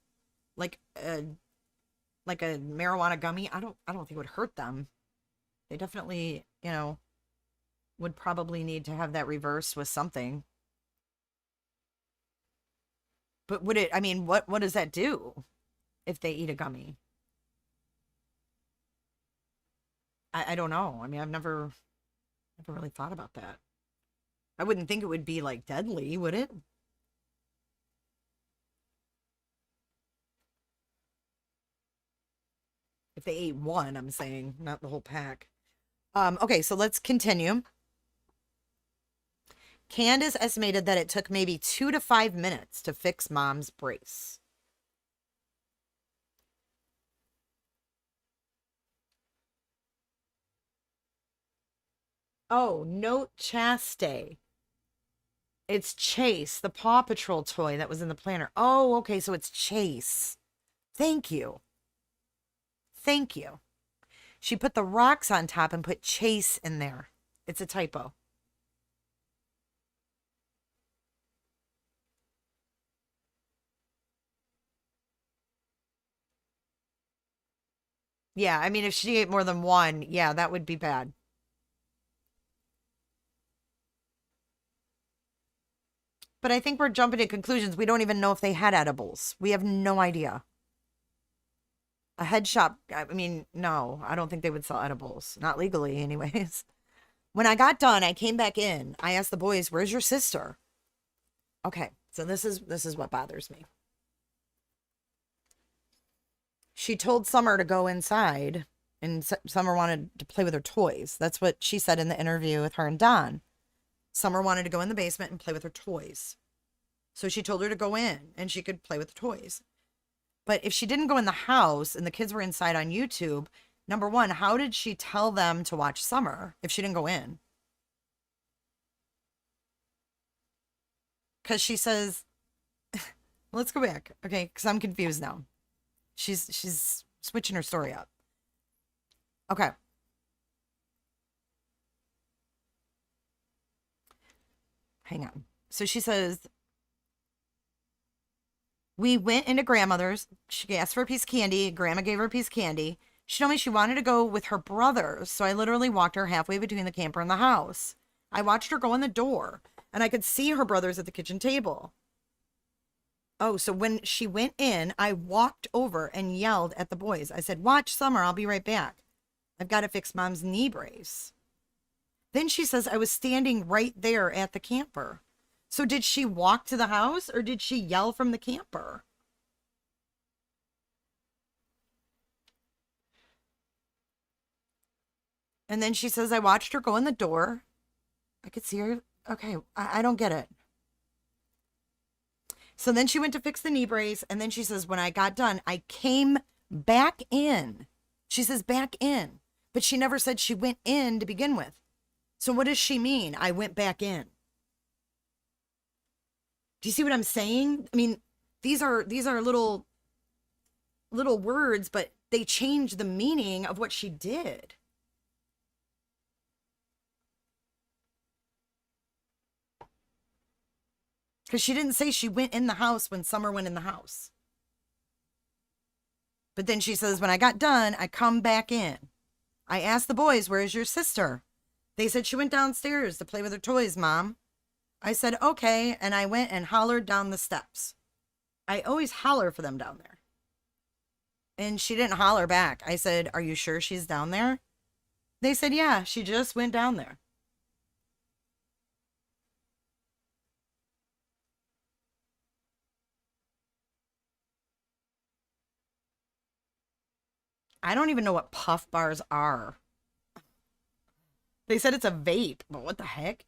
S1: like a marijuana gummy, I don't think it would hurt them. They definitely, would probably need to have that reversed with something. But would it, I mean, what does that do if they eat a gummy? I don't know. I mean, I've never really thought about that. I wouldn't think it would be like deadly, would it? If they ate one, I'm saying, not the whole pack. Okay, so let's continue. Candus estimated that it took maybe 2 to 5 minutes to fix mom's brace. Oh, note Chaste. It's Chase, the Paw Patrol toy that was in the planner. Oh, okay, so it's Chase. Thank you. Thank you. She put the rocks on top and put Chase in there. It's a typo. Yeah, I mean, if she ate more than one, yeah, that would be bad. But I think we're jumping to conclusions. We don't even know if they had edibles. We have no idea. A head shop, I mean, no, I don't think they would sell edibles. Not legally, anyways. When I got done, I came back in. I asked the boys, "Where's your sister?" Okay, so this is what bothers me. She told Summer to go inside, and Summer wanted to play with her toys. That's what she said in the interview with her and Don. Summer wanted to go in the basement and play with her toys. So she told her to go in and she could play with the toys. But if she didn't go in the house and the kids were inside on YouTube, number one, how did she tell them to watch Summer if she didn't go in? Because she says, let's go back, okay? Because I'm confused now. She's switching her story up. Okay. Hang on. So she says, we went into grandmother's. She asked for a piece of candy. Grandma gave her a piece of candy. She told me she wanted to go with her brothers. So I literally walked her halfway between the camper and the house. I watched her go in the door and I could see her brothers at the kitchen table. Oh, so when she went in, I walked over and yelled at the boys. I said, "Watch Summer. I'll be right back. I've got to fix mom's knee brace." Then she says, I was standing right there at the camper. So did she walk to the house or did she yell from the camper? And then she says, I watched her go in the door. I could see her. Okay, I don't get it. So then she went to fix the knee brace. And then she says, when I got done, I came back in. She says back in. But she never said she went in to begin with. So what does she mean? I went back in. Do you see what I'm saying? I mean, these are little words, but they change the meaning of what she did. Because she didn't say she went in the house when Summer went in the house. But then she says, when I got done, I come back in. I asked the boys, where's your sister? They said she went downstairs to play with her toys, Mom. I said, okay, and I went and hollered down the steps. I always holler for them down there. And she didn't holler back. I said, are you sure she's down there? They said, yeah, she just went down there. I don't even know what puff bars are. They said it's a vape, but what the heck?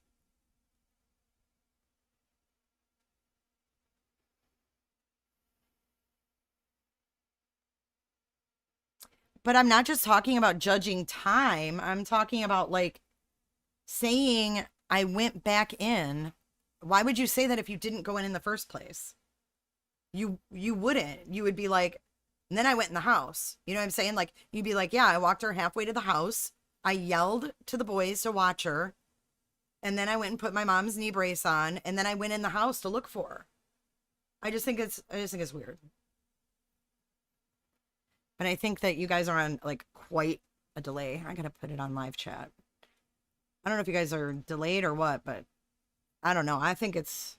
S1: But I'm not just talking about judging time. I'm talking about like saying I went back in. Why would you say that if you didn't go in the first place? You wouldn't. You would be like, and then I went in the house. You know what I'm saying? Like you'd be like, yeah, I walked her halfway to the house. I yelled to the boys to watch her. And then I went and put my mom's knee brace on, and then I went in the house to look for her. I just think it's weird. And I think that you guys are on like quite a delay. I gotta put it on live chat. I don't know if you guys are delayed or what, but I don't know. I think it's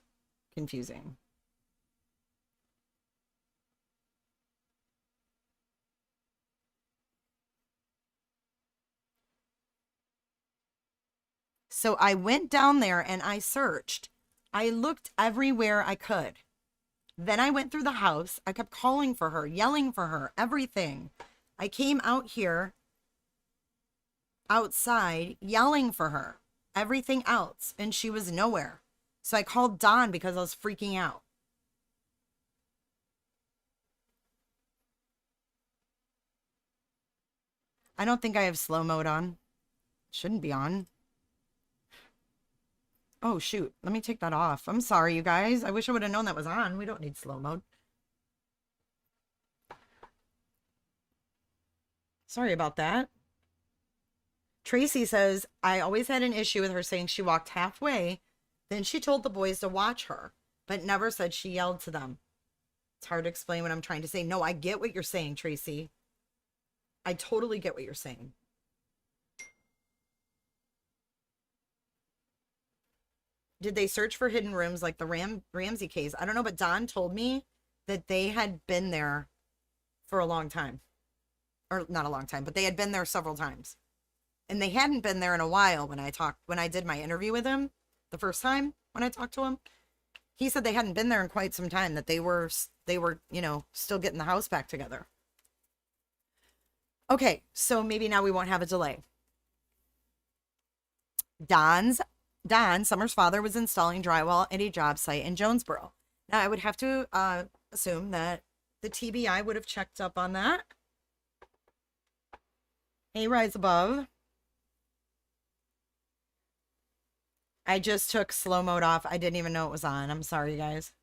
S1: confusing. So I went down there and I searched. I looked everywhere I could. Then I went through the house. I kept calling for her, yelling for her, everything. I came out here outside yelling for her, everything else, and she was nowhere. So I called Don because I was freaking out. I don't think I have slow mode on. Shouldn't be on. Oh, shoot. Let me take that off. I'm sorry, you guys. I wish I would have known that was on. We don't need slow mode. Sorry about that. Tracy says, I always had an issue with her saying she walked halfway. Then she told the boys to watch her, but never said she yelled to them. It's hard to explain what I'm trying to say. No, I get what you're saying, Tracy. I totally get what you're saying. Did they search for hidden rooms like the Ramsey case? I don't know, but Don told me that they had been there for a long time. Or not a long time, but they had been there several times. And they hadn't been there in a while when I did my interview with him the first time when I talked to him. He said they hadn't been there in quite some time, that they were, still getting the house back together. Okay, so maybe now we won't have a delay. Don, Summer's father, was installing drywall at a job site in Jonesboro. Now, I would have to assume that the TBI would have checked up on that. Hey, Rise Above. I just took slow mode off. I didn't even know it was on. I'm sorry, guys.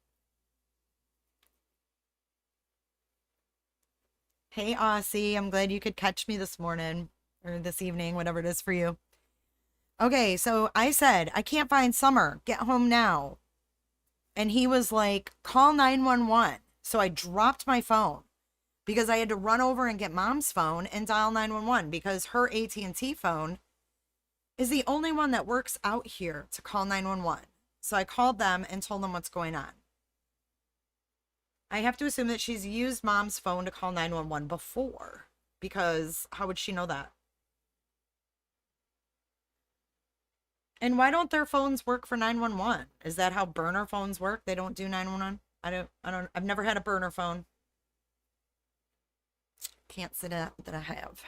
S1: Hey, Aussie. I'm glad you could catch me this morning or this evening, whatever it is for you. Okay, so I said, I can't find Summer. Get home now. And he was like, call 911. So I dropped my phone because I had to run over and get Mom's phone and dial 911 because her AT&T phone is the only one that works out here to call 911. So I called them and told them what's going on. I have to assume that she's used Mom's phone to call 911 before, because how would she know that? And why don't their phones work for 911? Is that how burner phones work? They don't do 911? I've never had a burner phone. Can't say that I have.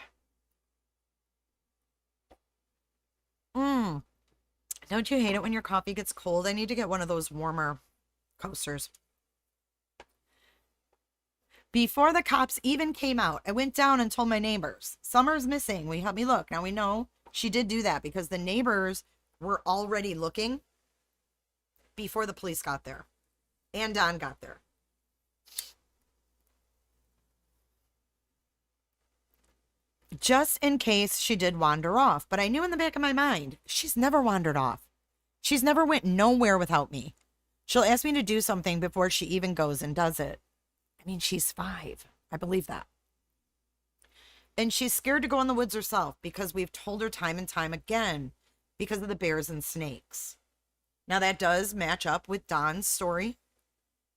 S1: Don't you hate it when your coffee gets cold? I need to get one of those warmer coasters. Before the cops even came out, I went down and told my neighbors, Summer's missing. Will you help me look? Now we know she did do that because the neighbors were already looking before the police got there and Don got there. Just in case she did wander off. But I knew in the back of my mind, she's never wandered off. She's never went nowhere without me. She'll ask me to do something before she even goes and does it. I mean, she's 5. I believe that. And she's scared to go in the woods herself because we've told her time and time again because of the bears and snakes. Now that does match up with Don's story.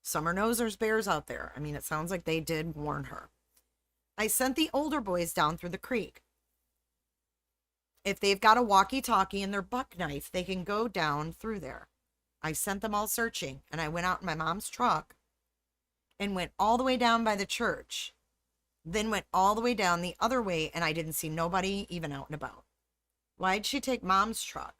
S1: Summer knows there's bears out there. I mean, it sounds like they did warn her. I sent the older boys down through the creek. If they've got a walkie-talkie and their buck knife, they can go down through there. I sent them all searching, and I went out in my mom's truck and went all the way down by the church, then went all the way down the other way, and I didn't see nobody even out and about. Why'd she take Mom's truck?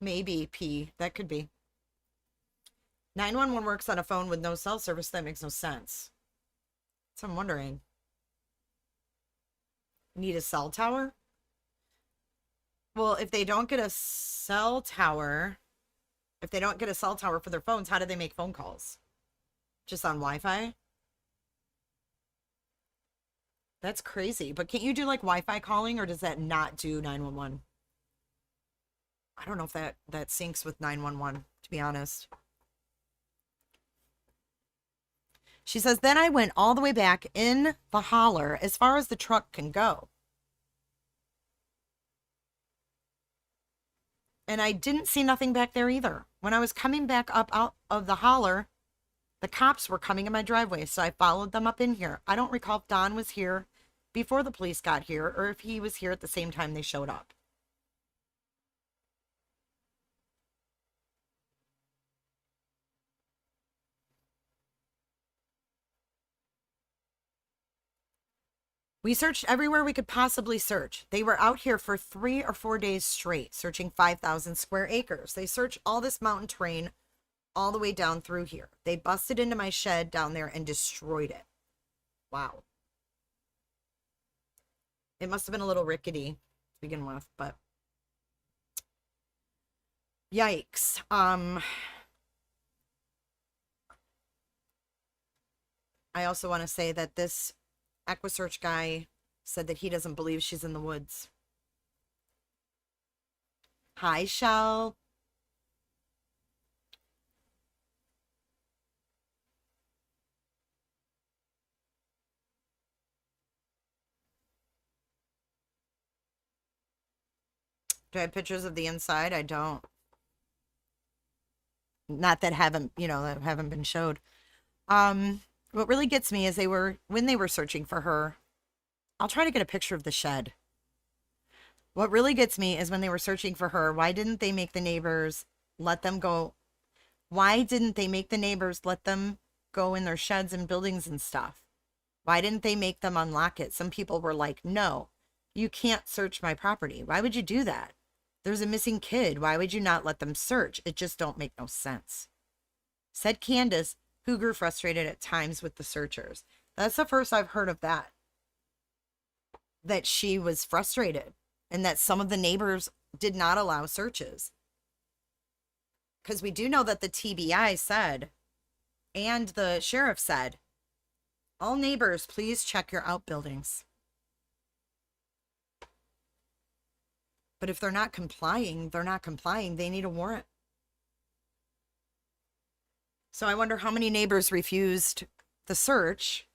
S1: Maybe, P. That could be. 911 works on a phone with no cell service. That makes no sense. So I'm wondering. Need a cell tower? Well, if they don't get a cell tower, if they don't get a cell tower for their phones, how do they make phone calls? Just on Wi-Fi? That's crazy. But can't you do like Wi-Fi calling, or does that not do 911? I don't know if that syncs with 911, to be honest. She says, then I went all the way back in the holler as far as the truck can go. And I didn't see nothing back there either. When I was coming back up out of the holler, the cops were coming in my driveway, so I followed them up in here. I don't recall if Don was here before the police got here or if he was here at the same time they showed up. We searched everywhere we could possibly search. They were out here for 3 or 4 days straight, searching 5,000 square acres. They searched all this mountain terrain all the way down through here. They busted into my shed down there and destroyed it. Wow. It must have been a little rickety to begin with, but yikes. I also want to say that this EquiSearch guy said that he doesn't believe she's in the woods. Hi, Shell. Do I have pictures of the inside? I don't. Not that haven't been showed. What really gets me is when they were searching for her, I'll try to get a picture of the shed. What really gets me is when they were searching for her, why didn't they make the neighbors let them go? Why didn't they make the neighbors let them go in their sheds and buildings and stuff? Why didn't they make them unlock it? Some people were like, no, you can't search my property. Why would you do that? There's a missing kid. Why would you not let them search? It just don't make no sense. Said Candus, who grew frustrated at times with the searchers. That's the first I've heard of that. That she was frustrated and that some of the neighbors did not allow searches. Because we do know that the TBI said, and the sheriff said, all neighbors, please check your outbuildings. But if they're not complying, they need a warrant. So I wonder how many neighbors refused the search.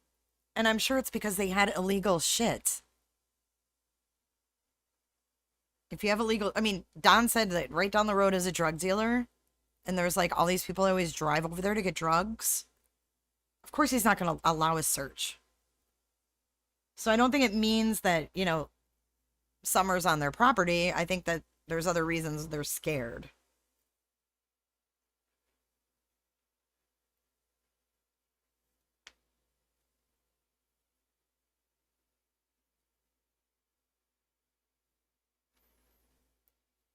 S1: And I'm sure it's because they had illegal shit. If you have illegal, Don said that right down the road is a drug dealer. And there's like all these people always drive over there to get drugs. Of course, he's not going to allow a search. So I don't think it means that, Summer's on their property. I think that there's other reasons they're scared.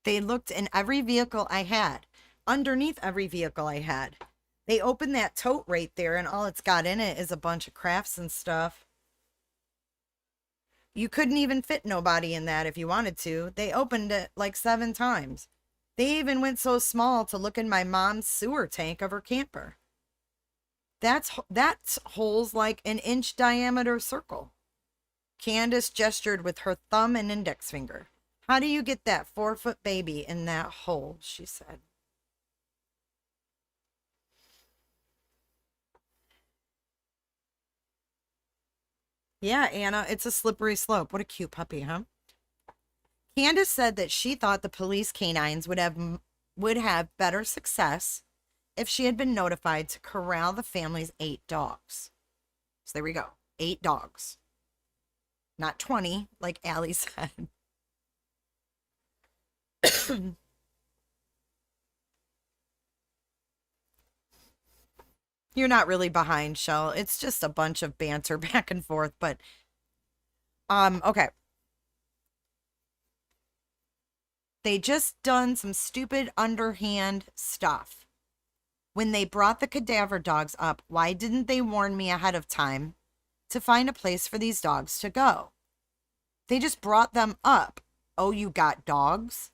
S1: They looked in every vehicle I had, underneath every vehicle I had. They opened that tote right there, and all it's got in it is a bunch of crafts and stuff. You couldn't even fit nobody in that if you wanted to. They opened it like 7 times. They even went so small to look in my mom's sewer tank of her camper. That's holes like an inch diameter circle. Candus gestured with her thumb and index finger. How do you get that 4-foot baby in that hole? She said. Yeah, Anna, it's a slippery slope. What a cute puppy, huh? Candus said that she thought the police canines would have better success if she had been notified to corral the family's 8 dogs. So there we go. 8 dogs. Not 20, like Allie said. You're not really behind, Shell. It's just a bunch of banter back and forth, but okay. They just done some stupid underhand stuff. When they brought the cadaver dogs up, why didn't they warn me ahead of time to find a place for these dogs to go? They just brought them up. Oh, you got dogs?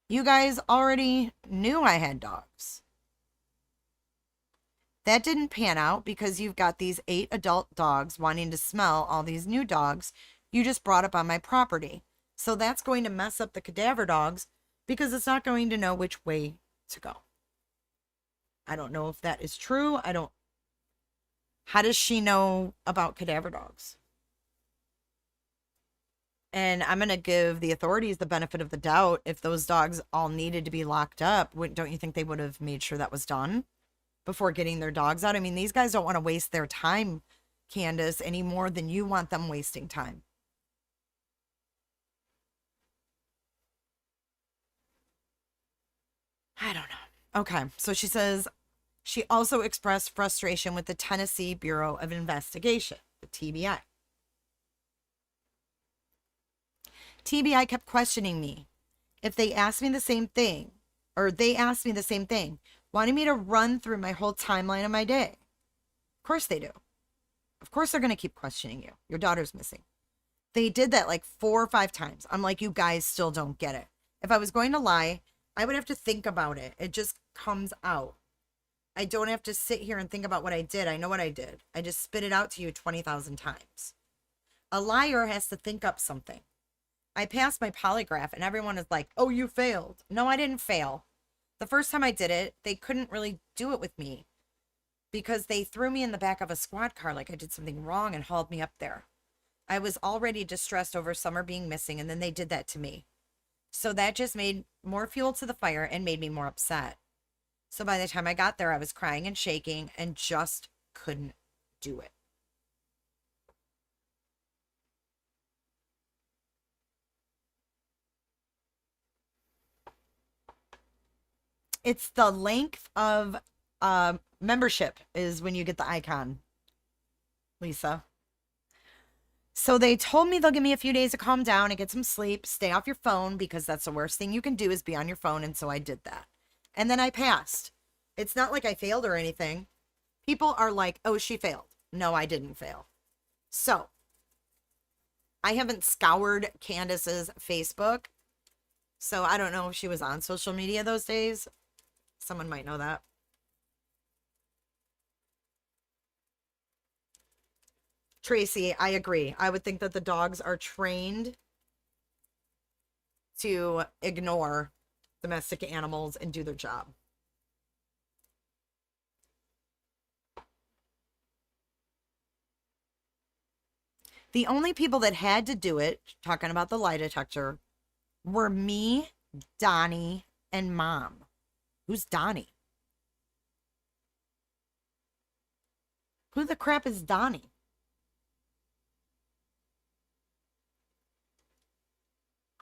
S1: You guys already knew I had dogs. That didn't pan out because you've got these 8 adult dogs wanting to smell all these new dogs you just brought up on my property. So that's going to mess up the cadaver dogs because it's not going to know which way to go. I don't know if that is true. How does she know about cadaver dogs? And I'm going to give the authorities the benefit of the doubt. If those dogs all needed to be locked up, don't you think they would have made sure that was done before getting their dogs out? I mean, these guys don't want to waste their time, Candus, any more than you want them wasting time. I don't know. Okay, so she says she also expressed frustration with the Tennessee Bureau of Investigation, the TBI. TBI kept questioning me. If they asked me the same thing, wanting me to run through my whole timeline of my day. Of course they do. Of course they're going to keep questioning you. Your daughter's missing. They did that like 4 or 5 times. I'm like, you guys still don't get it. If I was going to lie, I would have to think about it. It just comes out. I don't have to sit here and think about what I did. I know what I did. I just spit it out to you 20,000 times. A liar has to think up something. I passed my polygraph and everyone is like, oh, you failed. No, I didn't fail. The first time I did it, they couldn't really do it with me because they threw me in the back of a squad car like I did something wrong and hauled me up there. I was already distressed over Summer being missing, and then they did that to me. So that just made more fuel to the fire and made me more upset. So by the time I got there, I was crying and shaking and just couldn't do it. It's the length of membership is when you get the icon, Lisa. So they told me they'll give me a few days to calm down and get some sleep, stay off your phone, because that's the worst thing you can do is be on your phone. And so I did that. And then I passed. It's not like I failed or anything. People are like, oh, she failed. No, I didn't fail. So I haven't scoured Candus's Facebook. So I don't know if she was on social media those days. Someone might know that. Tracy, I agree. I would think that the dogs are trained to ignore domestic animals and do their job. The only people that had to do it, talking about the lie detector, were me, Donnie, and Mom. Who's Donnie? Who the crap is Donnie?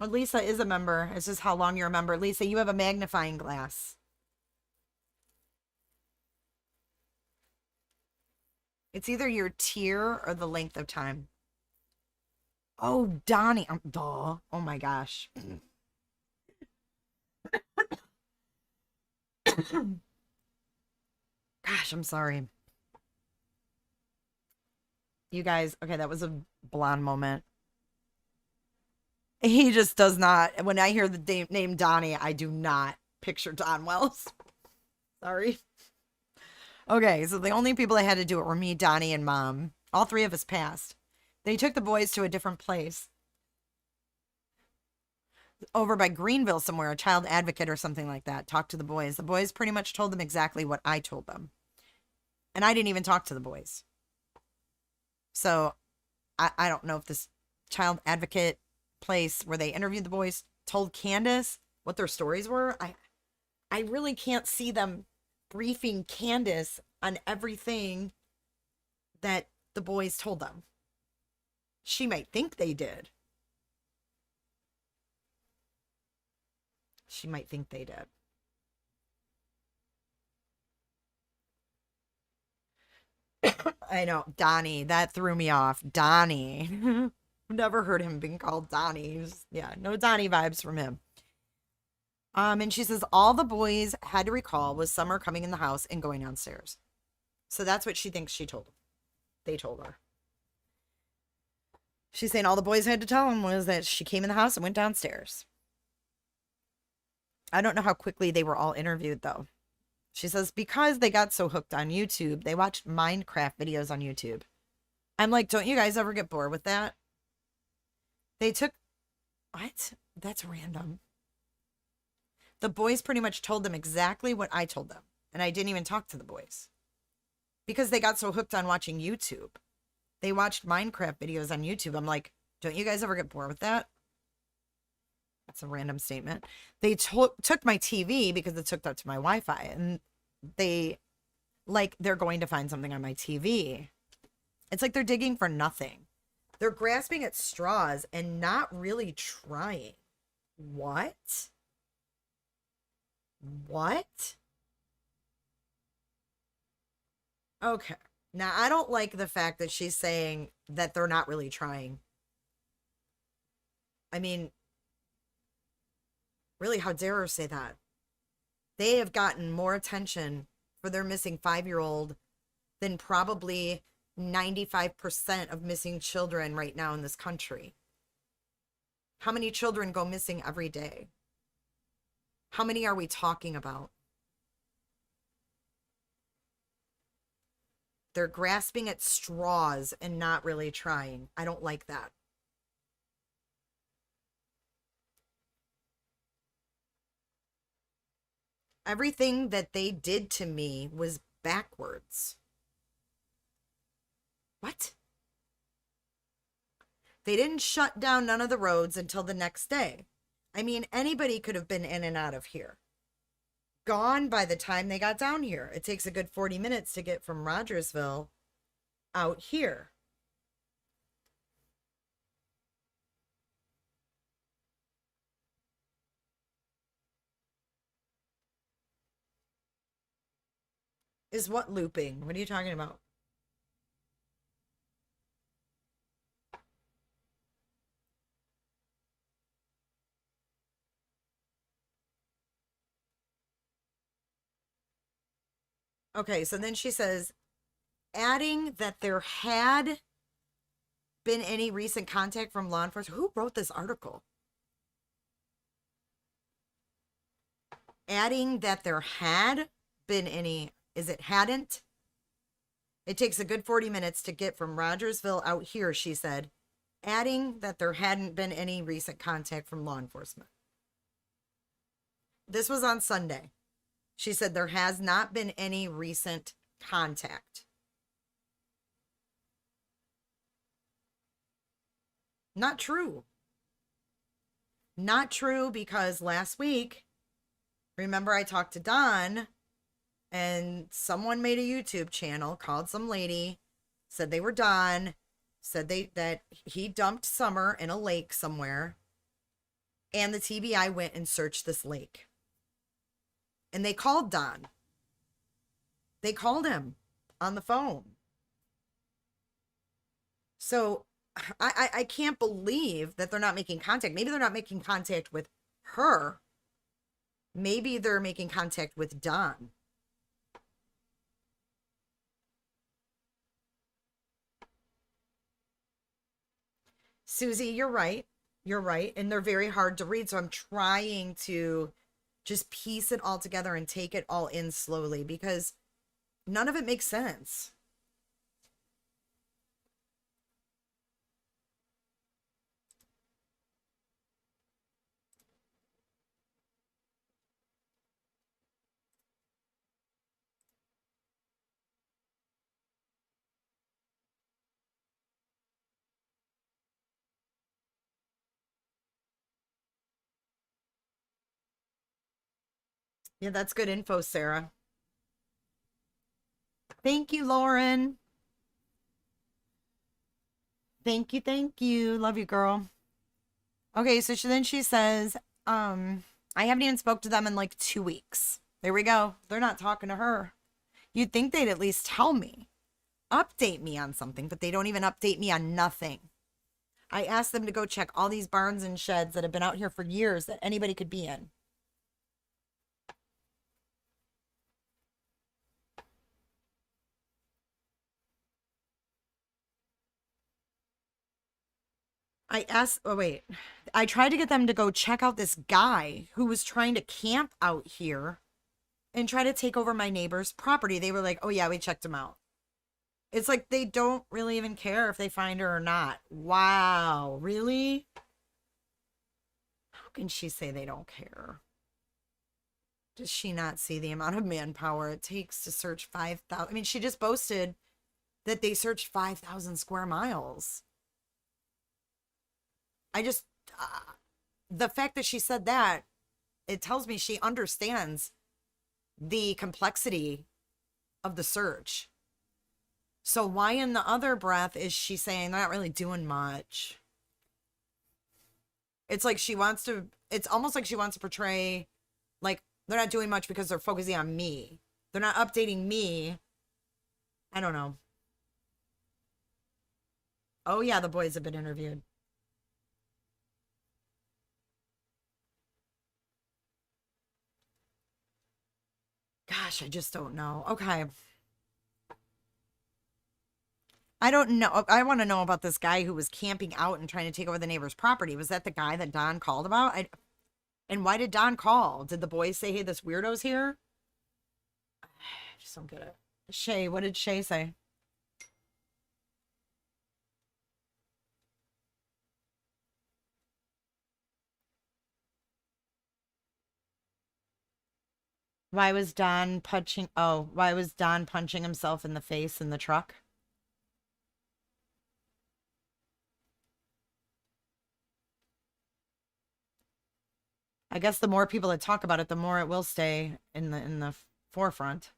S1: Well, Lisa is a member. It's just how long you're a member. Lisa, you have a magnifying glass. It's either your tier or the length of time. Oh, Donnie. Duh. Oh my gosh. Gosh, I'm sorry. You guys, okay, that was a blonde moment. He just does not. When I hear the name Donnie, I do not picture Don Wells. Sorry. Okay, so the only people that had to do it were me, Donnie, and Mom. All 3 of us passed. They took the boys to a different place. Over by Greenville somewhere, a child advocate or something like that. Talked to the boys. The boys pretty much told them exactly what I told them. And I didn't even talk to the boys. So, I don't know if this child advocate place where they interviewed the boys told Candus what their stories were. I really can't see them briefing Candus on everything that the boys told them. She might think they did. She might think they did. I know, Donnie, that threw me off. Donnie. Never heard him being called Donnie. Yeah, no Donnie vibes from him. And she says all the boys had to recall was Summer coming in the house and going downstairs. So that's what she thinks she told them. They told her. She's saying all the boys had to tell him was that she came in the house and went downstairs. I don't know how quickly they were all interviewed, though. She says because they got so hooked on YouTube, they watched Minecraft videos on YouTube. I'm like, don't you guys ever get bored with that? They took... What? That's random. The boys pretty much told them exactly what I told them. And I didn't even talk to the boys. Because they got so hooked on watching YouTube. They watched Minecraft videos on YouTube. I'm like, don't you guys ever get bored with that? That's a random statement. They took my TV because it's hooked up to my Wi-Fi. And they're going to find something on my TV. It's like they're digging for nothing. They're grasping at straws and not really trying. What? What? Okay. Now, I don't like the fact that she's saying that they're not really trying. I mean, really, how dare her say that? They have gotten more attention for their missing 5-year-old than probably 95% of missing children right now in this country. How many children go missing every day? How many are we talking about? They're grasping at straws and not really trying. I don't like that. Everything that they did to me was backwards. What? They didn't shut down none of the roads until the next day. I mean, anybody could have been in and out of here. Gone by the time they got down here. It takes a good 40 minutes to get from Rogersville out here. Is what looping? What are you talking about? Okay, so then she says, adding that there had been any recent contact from law enforcement. Who wrote this article? Adding that there had been any, is it hadn't? It takes a good 40 minutes to get from Rogersville out here, she said, adding that there hadn't been any recent contact from law enforcement. This was on Sunday. She said there has not been any recent contact. Not true. Not true, because last week, remember I talked to Don and someone made a YouTube channel, called some lady, said they were Don, said that he dumped Summer in a lake somewhere, and the TBI went and searched this lake. And they called Don. They called him on the phone. So I can't believe that they're not making contact. Maybe they're not making contact with her. Maybe they're making contact with Don. Susie, you're right. You're right. And they're very hard to read. So I'm trying to just piece it all together and take it all in slowly, because none of it makes sense. Yeah, that's good info, Sarah. Thank you, Lauren. Thank you, thank you. Love you, girl. Okay, so then she says, I haven't even spoke to them in like 2 weeks. There we go. They're not talking to her. You'd think they'd at least tell me. Update me on something, but they don't even update me on nothing. I asked them to go check all these barns and sheds that have been out here for years that anybody could be in. I asked, oh, wait. I tried to get them to go check out this guy who was trying to camp out here and try to take over my neighbor's property. They were like, oh, yeah, we checked him out. It's like they don't really even care if they find her or not. Wow, really? How can she say they don't care? Does she not see the amount of manpower it takes to search 5,000? I mean, she just boasted that they searched 5,000 square miles. I just, the fact that she said that, it tells me she understands the complexity of the search. So why in the other breath is she saying they're not really doing much? It's like she wants to, it's almost like she wants to portray like they're not doing much because they're focusing on me. They're not updating me. I don't know. Oh yeah, the boys have been interviewed. Gosh, I just don't know. Okay. I don't know. I want to know about this guy who was camping out and trying to take over the neighbor's property. Was that the guy that Don called about? And why did Don call? Did the boys say, hey, this weirdo's here? I just don't get it. Shay, what did Shay say? Why was Don punching? Oh, why was Don punching himself in the face in the truck? I guess the more people that talk about it, the more it will stay in the forefront.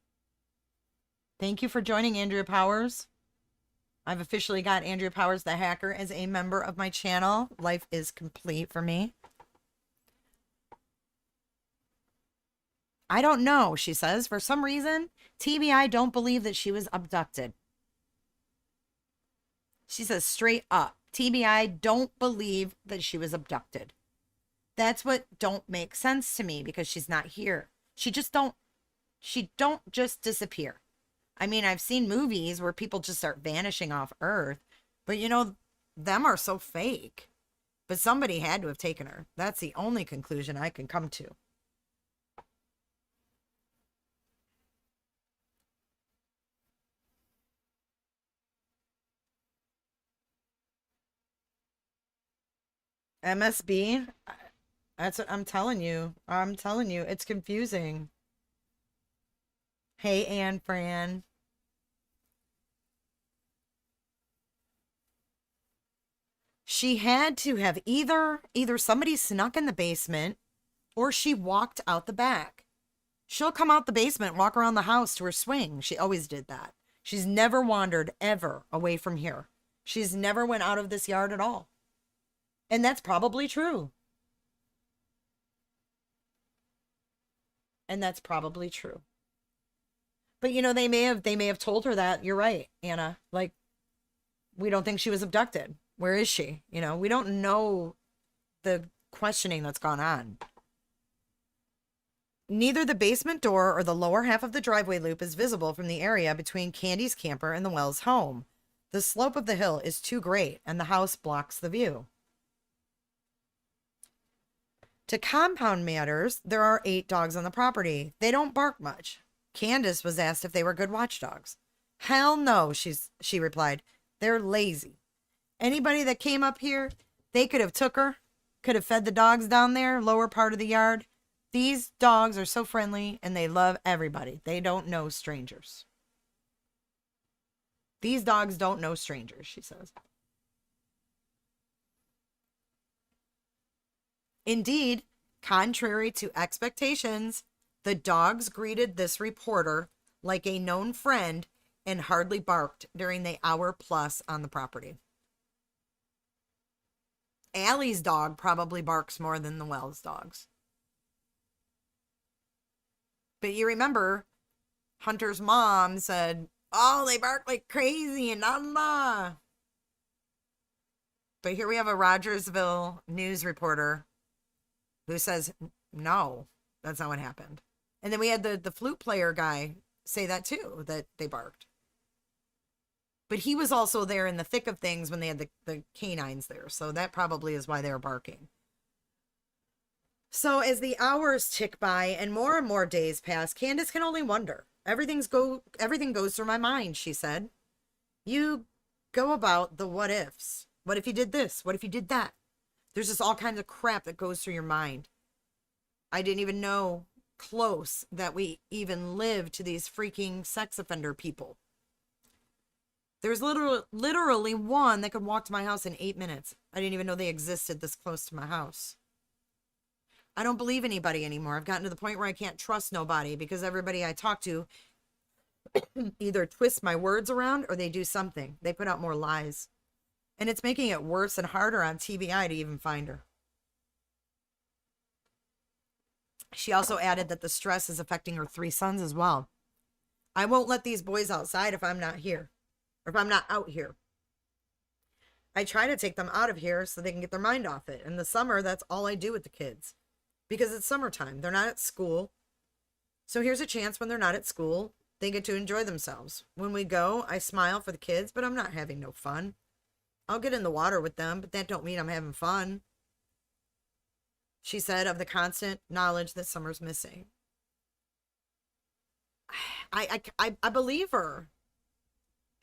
S1: Thank you for joining, Andrea Powers. I've officially got Andrea Powers the Hacker as a member of my channel. Life is complete for me. I don't know, she says. For some reason, TBI don't believe that she was abducted. She says straight up, TBI don't believe that she was abducted. That's what don't make sense to me because she's not here. She don't just disappear. I mean, I've seen movies where people just start vanishing off Earth, but you know, them are so fake. But somebody had to have taken her. That's the only conclusion I can come to. MSB? That's what I'm telling you. I'm telling you, it's confusing. Hey, Anne Fran. She had to have either somebody snuck in the basement or she walked out the back. She'll come out the basement, walk around the house to her swing. She always did that. She's never wandered ever away from here. She's never went out of this yard at all. And that's probably true. And that's probably true. But you know, they may have told her that. You're right, Anna. Like, we don't think she was abducted. Where is she? You know, we don't know the questioning that's gone on. Neither the basement door or the lower half of the driveway loop is visible from the area between Candy's camper and the Wells home. The slope of the hill is too great, and the house blocks the view. To compound matters, there are 8 dogs on the property. They don't bark much. Candus was asked if they were good watchdogs. Hell no, she replied. They're lazy. Anybody that came up here, they could have took her, could have fed the dogs down there, lower part of the yard. These dogs are so friendly and they love everybody. They don't know strangers. These dogs don't know strangers, she says. Indeed, contrary to expectations, the dogs greeted this reporter like a known friend and hardly barked during the hour plus on the property. Allie's dog probably barks more than the Wells dogs. But you remember, Hunter's mom said, oh, they bark like crazy and blah. But here we have a Rogersville news reporter who says, no, that's not what happened. And then we had the flute player guy say that too, that they barked. But he was also there in the thick of things when they had the canines there. So that probably is why they were barking. So as the hours tick by and more days pass, Candus can only wonder. Everything goes through my mind, she said. You go about the what ifs. What if you did this? What if you did that? There's just all kinds of crap that goes through your mind. I didn't even know close that we even lived to these freaking sex offender people. There's literally one that could walk to my house in 8 minutes. I didn't even know they existed this close to my house. I don't believe anybody anymore. I've gotten to the point where I can't trust nobody because everybody I talk to either twist my words around or they do something. They put out more lies. And it's making it worse and harder on TBI to even find her. She also added that the stress is affecting her 3 sons as well. I won't let these boys outside if I'm not here. Or if I'm not out here. I try to take them out of here so they can get their mind off it. In the summer, that's all I do with the kids. Because it's summertime. They're not at school. So here's a chance when they're not at school. They get to enjoy themselves. When we go, I smile for the kids, but I'm not having no fun. I'll get in the water with them, but that don't mean I'm having fun. She said of the constant knowledge that Summer's missing. I believe her.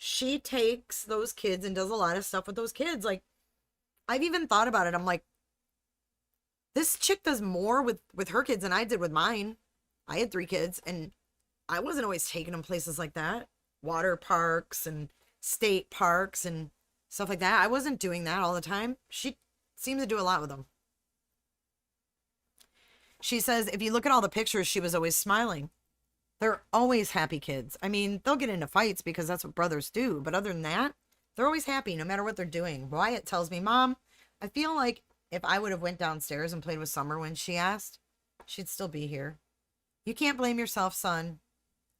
S1: She takes those kids and does a lot of stuff with those kids. Like, I've even thought about it. I'm like, this chick does more with her kids than I did with mine. I had 3 kids, and I wasn't always taking them places like that. Water parks and state parks and stuff like that. I wasn't doing that all the time. She seems to do a lot with them. She says, if you look at all the pictures, she was always smiling. They're always happy kids. I mean, they'll get into fights because that's what brothers do. But other than that, they're always happy no matter what they're doing. Wyatt tells me, Mom, I feel like if I would have went downstairs and played with Summer when she asked, she'd still be here. You can't blame yourself, son.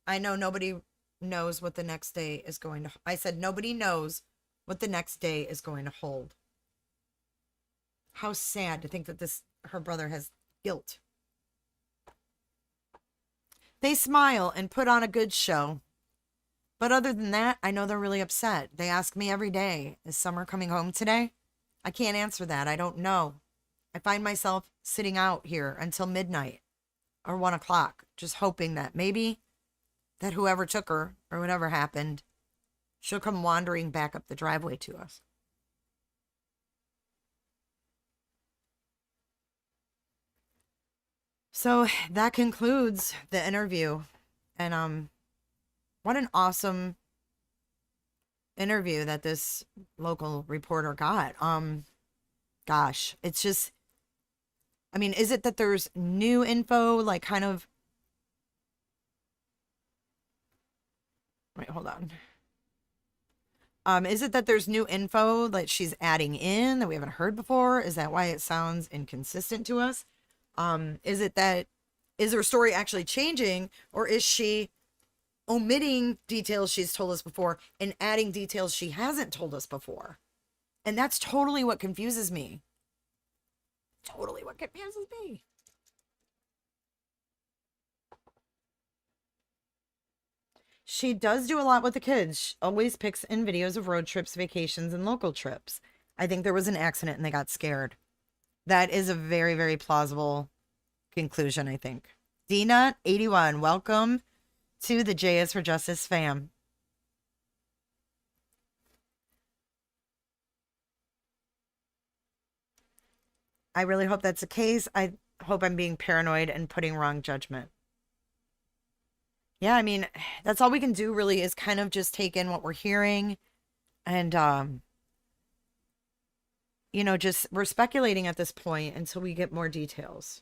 S1: I know nobody knows what the next day is going to... I said nobody knows what the next day is going to hold. How sad to think that her brother has guilt. They smile and put on a good show. But other than that, I know they're really upset. They ask me every day, is Summer coming home today? I can't answer that. I don't know. I find myself sitting out here until midnight or 1 o'clock, just hoping that maybe that whoever took her or whatever happened, she'll come wandering back up the driveway to us. So that concludes the interview. And what an awesome interview that this local reporter got. Gosh, it's just, I mean, is it that there's new info, like kind of, wait, hold on. Is it that there's new info that she's adding in that we haven't heard before? Is that why it sounds inconsistent to us? Is her story actually changing, or is she omitting details she's told us before and adding details she hasn't told us before? And that's totally what confuses me. Totally what confuses me. She does do a lot with the kids. She always picks in videos of road trips, vacations, and local trips. I think there was an accident and they got scared. That is a very, very plausible conclusion, I think. Dina81, welcome to the J is for Justice fam. I really hope that's the case. I hope I'm being paranoid and putting wrong judgment. Yeah, I mean, that's all we can do really is kind of just take in what we're hearing. And, you know, just we're speculating at this point until we get more details.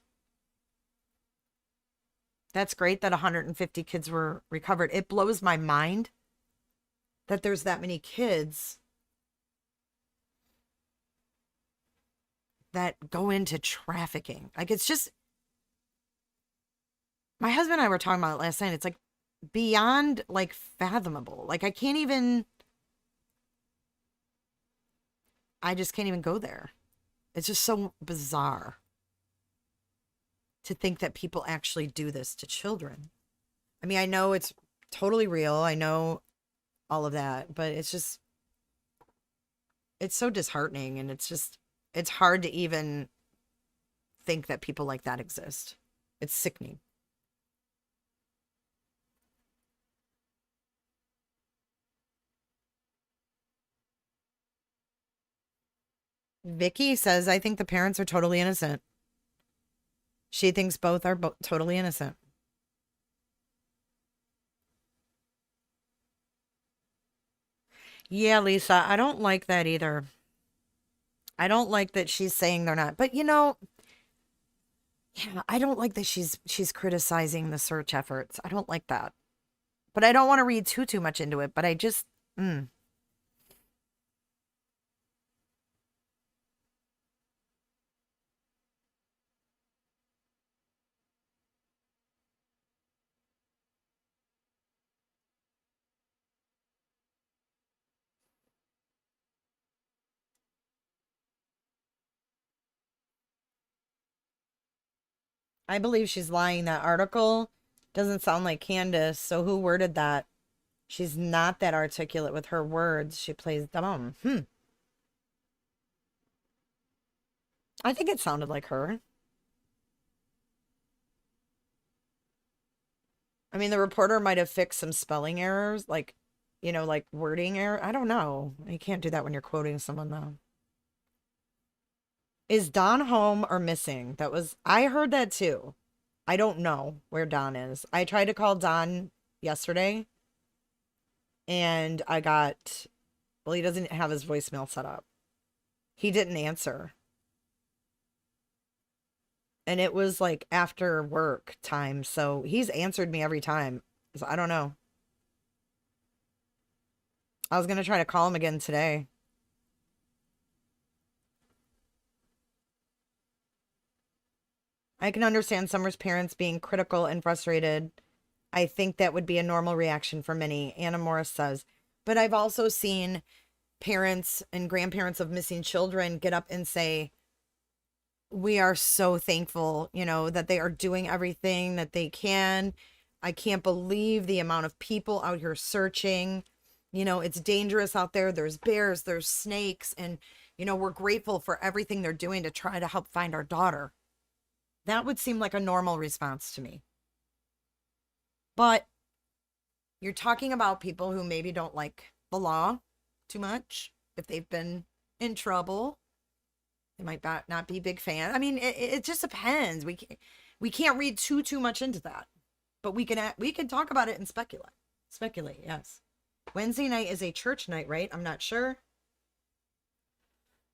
S1: That's great that 150 kids were recovered. It blows my mind that there's that many kids that go into trafficking. Like, it's just, my husband and I were talking about it last night. It's like beyond like fathomable. Like, I just can't even go there. It's just so bizarre to think that people actually do this to children. I mean, I know it's totally real. I know all of that. But it's just, it's so disheartening. And it's hard to even think that people like that exist. It's sickening. Vicky says, I think the parents are totally innocent. She thinks both are totally innocent. Yeah, Lisa, I don't like that either. I don't like that she's saying they're not. But yeah, I don't like that she's criticizing the search efforts. I don't like that. But I don't want to read too much into it, but I just I believe she's lying. That article doesn't sound like Candus. So who worded that? She's not that articulate with her words. She plays dumb. I think it sounded like her. I mean, the reporter might have fixed some spelling errors, like, like wording error. I don't know. You can't do that when you're quoting someone, though. Is Don home or missing? I heard that too. I don't know where Don is. I tried to call Don yesterday and well, he doesn't have his voicemail set up. He didn't answer. And it was like after work time. So he's answered me every time. So I don't know. I was going to try to call him again today. I can understand Summer's parents being critical and frustrated. I think that would be a normal reaction for many, Anna Morris says. But I've also seen parents and grandparents of missing children get up and say, we are so thankful, that they are doing everything that they can. I can't believe the amount of people out here searching. It's dangerous out there. There's bears, there's snakes, and, we're grateful for everything they're doing to try to help find our daughter. That would seem like a normal response to me. But you're talking about people who maybe don't like the law too much. If they've been in trouble, they might not be big fan. I mean, it just depends. We can't read too much into that, but we can talk about it and speculate. Speculate, yes. Wednesday night is a church night, right? I'm not sure.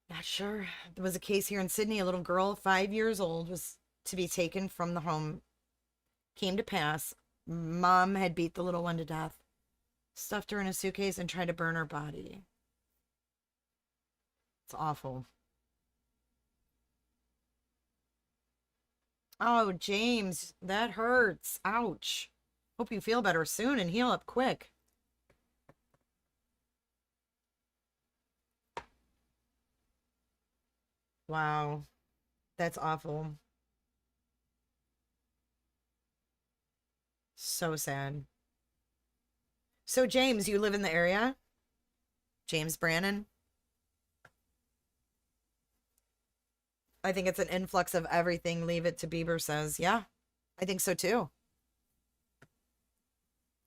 S1: Not sure. There was a case here in Sydney. A little girl, 5 years old, was to be taken from the home. Came to pass. Mom had beat the little one to death, stuffed her in a suitcase, and tried to burn her body. It's awful. Oh, James, that hurts. Ouch. Hope you feel better soon and heal up quick. Wow. That's awful. So sad. So, James, you live in the area? James Brannon? I think it's an influx of everything. Leave it to Bieber says. Yeah, I think so too.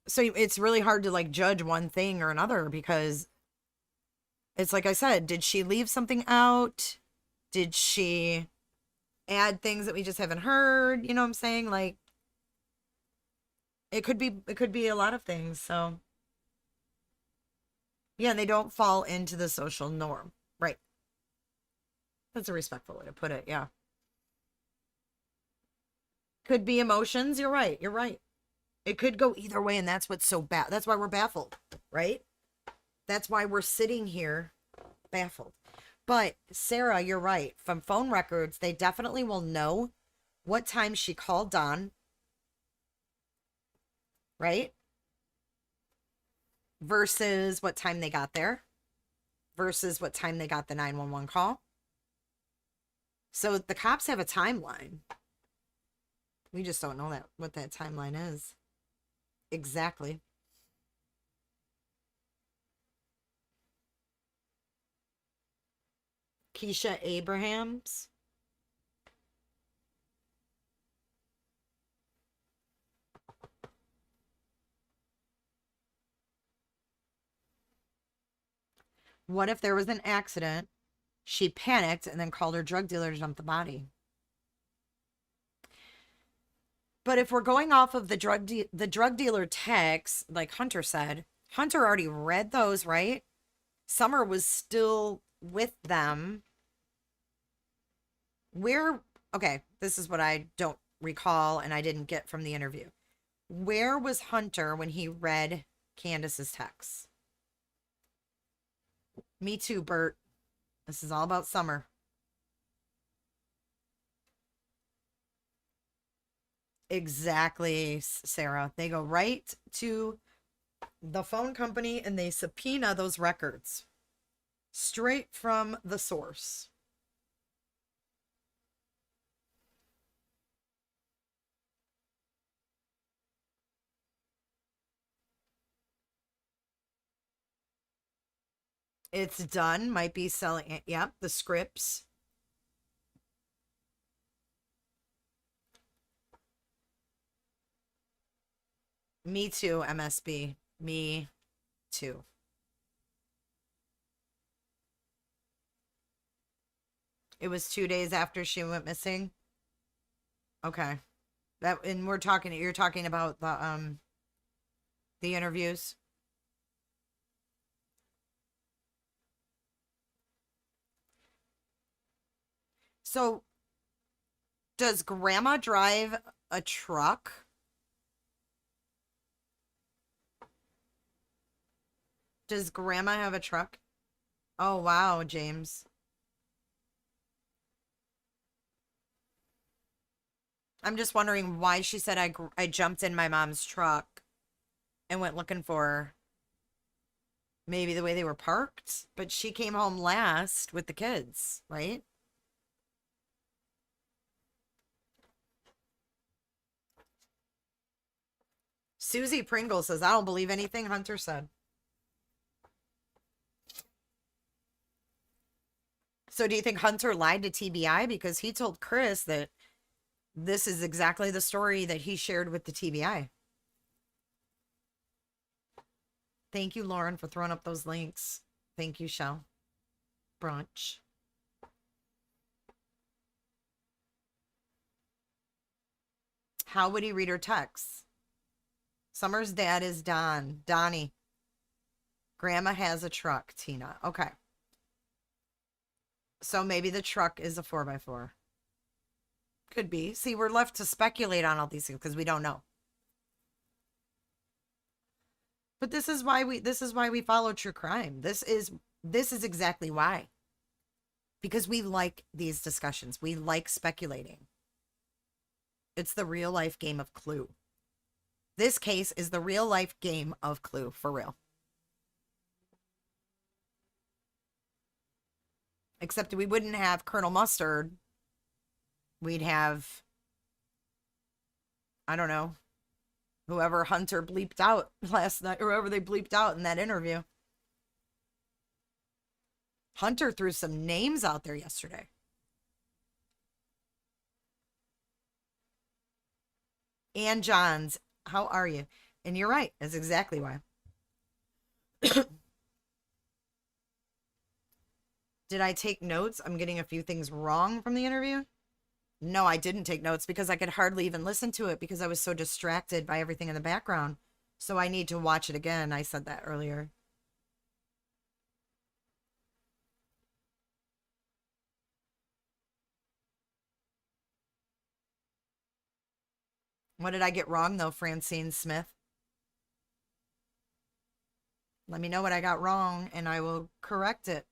S1: So it's really hard to like judge one thing or another because it's like I said, did she leave something out? Did she add things that we just haven't heard? You know what I'm saying? Like it could be a lot of things. So yeah, they don't fall into the social norm. Right. That's a respectful way to put it. Yeah. Could be emotions. You're right. You're right. It could go either way, and that's what's so bad. That's why we're baffled, right? That's why we're sitting here baffled. But Sarah, you're right. From phone records, they definitely will know what time she called Don, right? Versus what time they got there, versus what time they got the 911 call. So the cops have a timeline. We just don't know what that timeline is. Exactly. Keisha Abrahams. What if there was an accident? She panicked and then called her drug dealer to dump the body. But if we're going off of the drug dealer text, like Hunter said, Hunter already read those, right? Summer was still with them. Okay, this is what I don't recall and I didn't get from the interview. Where was Hunter when he read Candus's text? Me too, Bert. This is all about Summer. Exactly, Sarah. They go right to the phone company and they subpoena those records straight from the source. It's done. Might be selling it. Yep, the scripts. Me too, MSB. Me too. It was 2 days after she went missing. Okay. And you're talking about the interviews. So does grandma drive a truck? Does grandma have a truck? Oh, wow, James. I'm just wondering why she said I jumped in my mom's truck and went looking for her. Maybe the way they were parked, but she came home last with the kids, right? Susie Pringle says, I don't believe anything Hunter said. So do you think Hunter lied to TBI? Because he told Chris that this is exactly the story that he shared with the TBI. Thank you, Lauren, for throwing up those links. Thank you, Shell. Brunch. How would he read her texts? Summer's dad is Donnie. Grandma has a truck, Tina. Okay. So maybe the truck is a 4x4. Could be. See, we're left to speculate on all these things because we don't know. But this is why we follow true crime. This is exactly why. Because we like these discussions. We like speculating. It's the real life game of Clue. This case is the real life game of Clue, for real. Except we wouldn't have Colonel Mustard. We'd have, I don't know, whoever Hunter bleeped out last night, or whoever they bleeped out in that interview. Hunter threw some names out there yesterday. Ann Johns, how are you? And you're right. That's exactly why. Did I take notes? I'm getting a few things wrong from the interview. No, I didn't take notes because I could hardly even listen to it because I was so distracted by everything in the background. So I need to watch it again. I said that earlier. What did I get wrong, though, Francine Smith? Let me know what I got wrong, and I will correct it.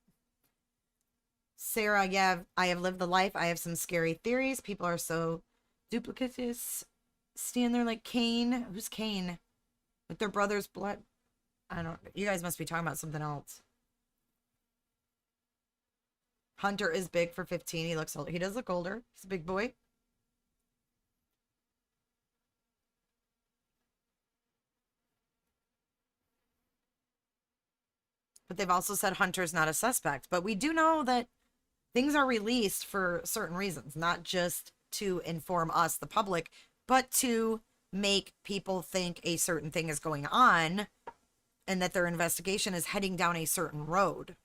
S1: Sarah, yeah, I have lived the life. I have some scary theories. People are so duplicitous. Stand there like Cain. Who's Cain? With their brother's blood. I don't. You guys must be talking about something else. Hunter is big for 15. He looks old. He does look older. He's a big boy. But they've also said Hunter's not a suspect. But we do know that Things are released for certain reasons, not just to inform us, the public, but to make people think a certain thing is going on and that their investigation is heading down a certain road.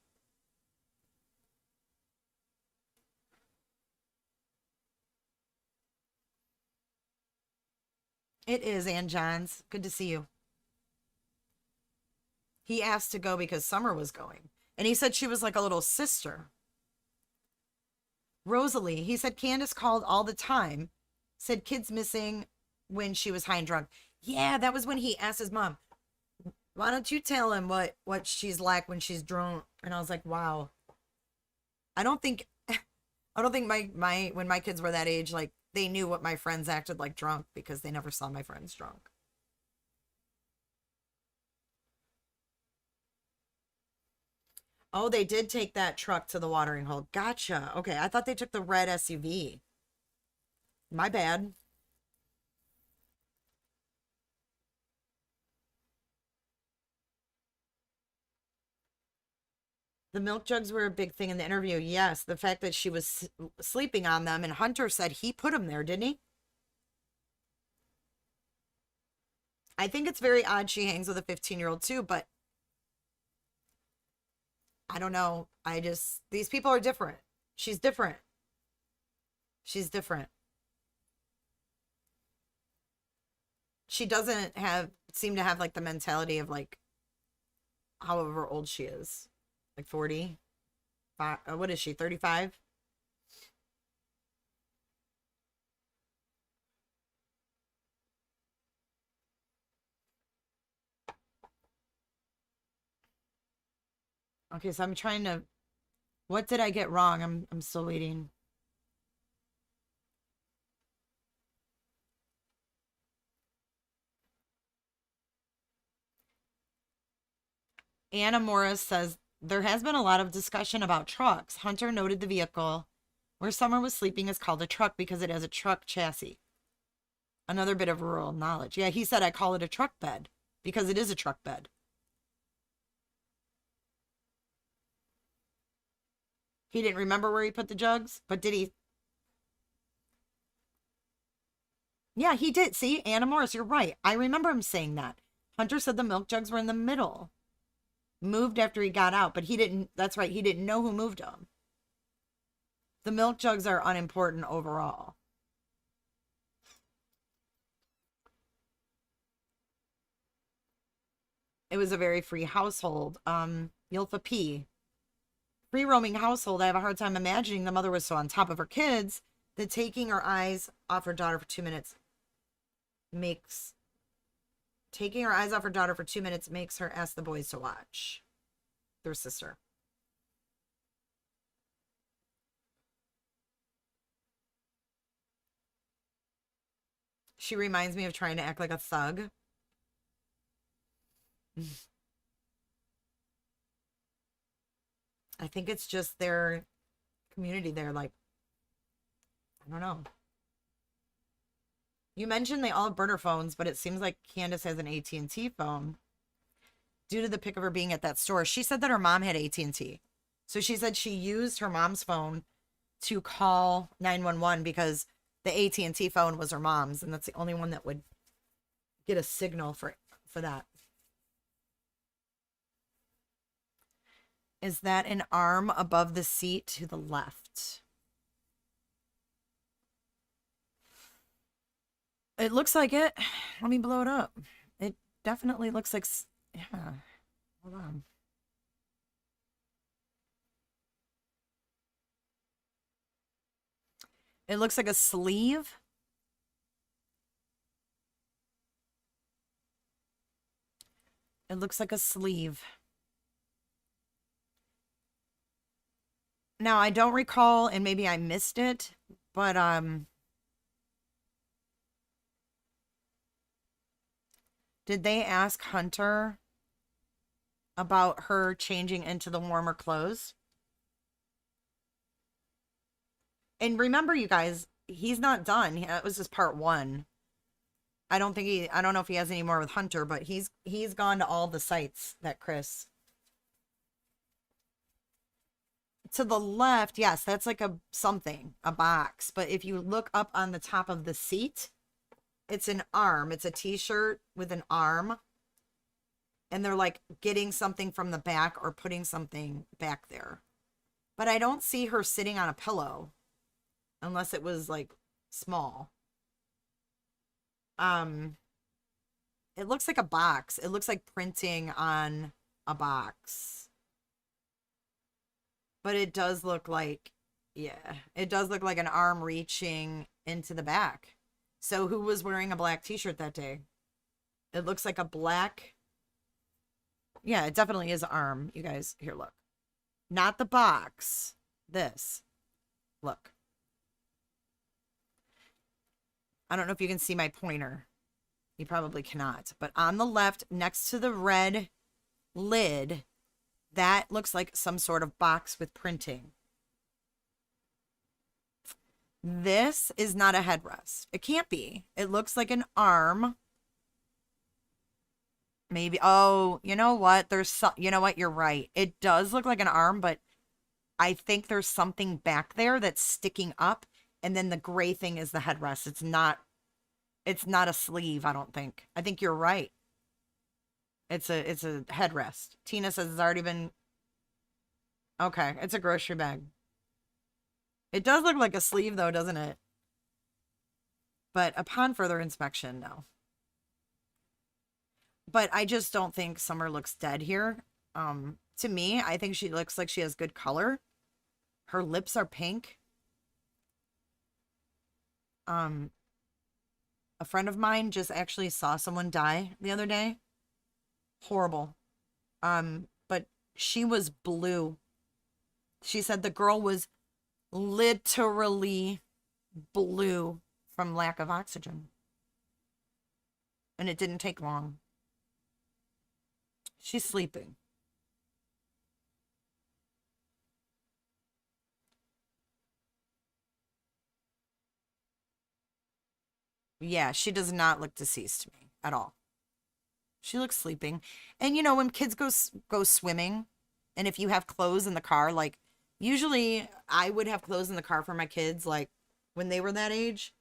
S1: It is, Ann Johns. Good to see you. He asked to go because Summer was going. And he said she was like a little sister. Rosalie, he said Candus called all the time, said kids missing when she was high and drunk. Yeah, that was when he asked his mom, why don't you tell him what she's like when she's drunk? And I was like, wow. I don't think my when my kids were that age, like they knew what my friends acted like drunk because they never saw my friends drunk. Oh, they did take that truck to the watering hole. Gotcha. Okay, I thought they took the red SUV. My bad. The milk jugs were a big thing in the interview. Yes, the fact that she was sleeping on them, and Hunter said he put them there, didn't he? I think it's very odd she hangs with a 15-year-old too, but I don't know. These people are different. She's different. She's different. She doesn't seem to have like the mentality of like however old she is. Like 40. What is she, 35? Okay, so I'm trying to. What did I get wrong? I'm still waiting. Anna Morris says there has been a lot of discussion about trucks. Hunter noted the vehicle where Summer was sleeping is called a truck because it has a truck chassis. Another bit of rural knowledge. Yeah, he said I call it a truck bed because it is a truck bed. He didn't remember where he put the jugs, but did he? Yeah, he did. See, Anna Morris, you're right. I remember him saying that. Hunter said the milk jugs were in the middle. Moved after he got out, but he didn't. That's right. He didn't know who moved them. The milk jugs are unimportant overall. It was a very free household. Yilfa P. Free roaming household. I have a hard time imagining the mother was so on top of her kids that taking her eyes off her daughter for 2 minutes makes taking her eyes off her daughter for 2 minutes makes her ask the boys to watch their sister. She reminds me of trying to act like a thug. I think it's just their community there. Like, I don't know. You mentioned they all have burner phones, but it seems like Candus has an AT&T phone due to the pic of her being at that store. She said that her mom had AT&T. So she said she used her mom's phone to call 911 because the AT&T phone was her mom's, and that's the only one that would get a signal for that. Is that an arm above the seat to the left? It looks like it. Let me blow it up. It definitely looks like, yeah. Hold on. It looks like a sleeve. It looks like a sleeve. Now, I don't recall, and maybe I missed it, but did they ask Hunter about her changing into the warmer clothes? And remember, you guys, he's not done. That was just part one. I don't know if he has any more with Hunter, but he's gone to all the sites that Chris to the left, yes, that's like a something, a box. But if you look up on the top of the seat, it's an arm. It's a t-shirt with an arm. And they're like getting something from the back or putting something back there. But I don't see her sitting on a pillow unless it was like small. It looks like a box. It looks like printing on a box. But it does look like, yeah, it does look like an arm reaching into the back. So who was wearing a black t-shirt that day? It looks like a black, yeah, it definitely is an arm. You guys, here, look. Not the box. This. Look. I don't know if you can see my pointer. You probably cannot. But on the left, next to the red lid, that looks like some sort of box with printing. This is not a headrest. It can't be. It looks like an arm. Maybe. Oh, you know what? There's some, you know what? You're right. It does look like an arm, but I think there's something back there that's sticking up, and then the gray thing is the headrest. It's not a sleeve, I don't think. I think you're right. It's a headrest. Tina says it's already been. Okay, it's a grocery bag. It does look like a sleeve though, doesn't it? But upon further inspection, no. But I just don't think Summer looks dead here. To me, I think she looks like she has good color. Her lips are pink. A friend of mine just actually saw someone die the other day. Horrible. But she was blue. She said the girl was literally blue from lack of oxygen. And it didn't take long. She's sleeping. Yeah, she does not look deceased to me at all. She looks sleeping. And you know, when kids go swimming, and if you have clothes in the car, like usually I would have clothes in the car for my kids, like when they were that age.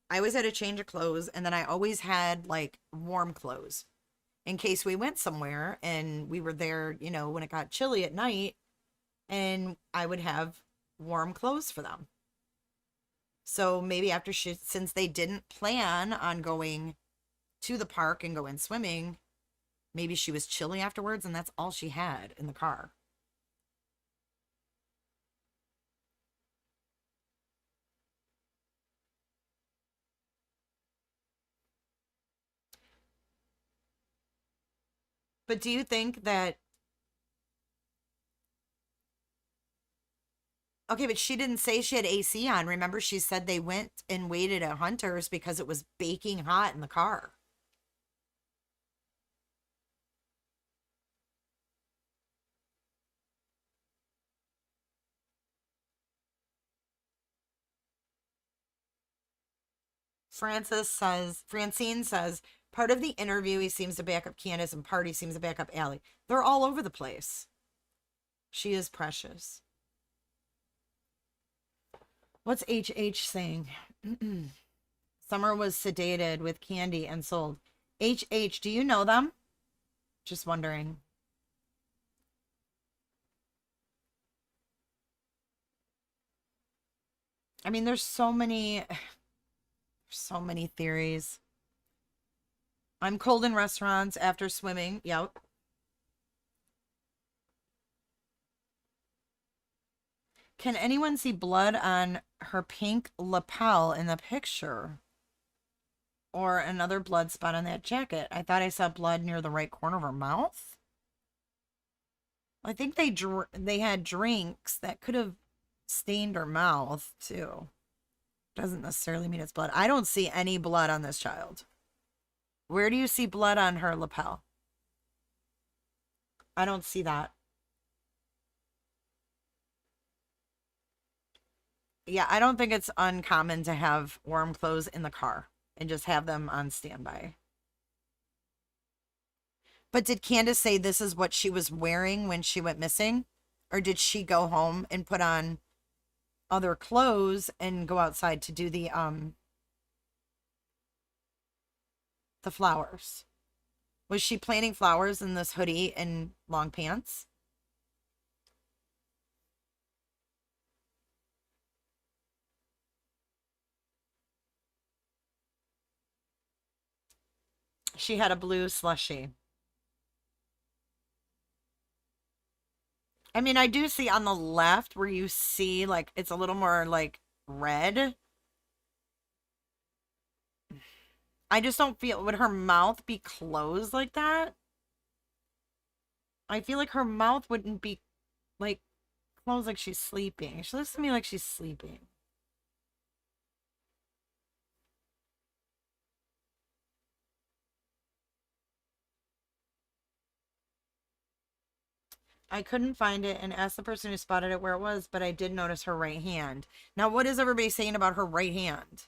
S1: I always had a change of clothes, and then I always had like warm clothes in case we went somewhere and we were there, you know, when it got chilly at night, and I would have warm clothes for them. So maybe since they didn't plan on going to the park and going swimming, maybe she was chilly afterwards, and that's all she had in the car. But do you think that... Okay, but she didn't say she had AC on. Remember, she said they went and waited at Hunter's because it was baking hot in the car. Francine says, part of the interview, he seems to back up Candus, and part he seems to back up Allie. They're all over the place. She is precious. What's HH saying? Summer was sedated with candy and sold. HH, do you know them? Just wondering. I mean, there's so many theories. I'm cold in restaurants after swimming. Yep. Can anyone see blood on her pink lapel in the picture? Or another blood spot on that jacket? I thought I saw blood near the right corner of her mouth. I think they had drinks that could have stained her mouth too. Doesn't necessarily mean it's blood. I don't see any blood on this child. Where do you see blood on her lapel? I don't see that. Yeah, I don't think it's uncommon to have warm clothes in the car and just have them on standby. But did Candus say this is what she was wearing when she went missing? Or did she go home and put on other clothes and go outside to do the flowers? Was she planting flowers in this hoodie and long pants? She had a blue slushy. I mean, I do see on the left where you see like it's a little more like red. I just don't feel, would her mouth be closed like that? I feel like her mouth wouldn't be like closed like she's sleeping. She looks to me like she's sleeping. I couldn't find it and asked the person who spotted it where it was, but I did notice her right hand. Now, what is everybody saying about her right hand?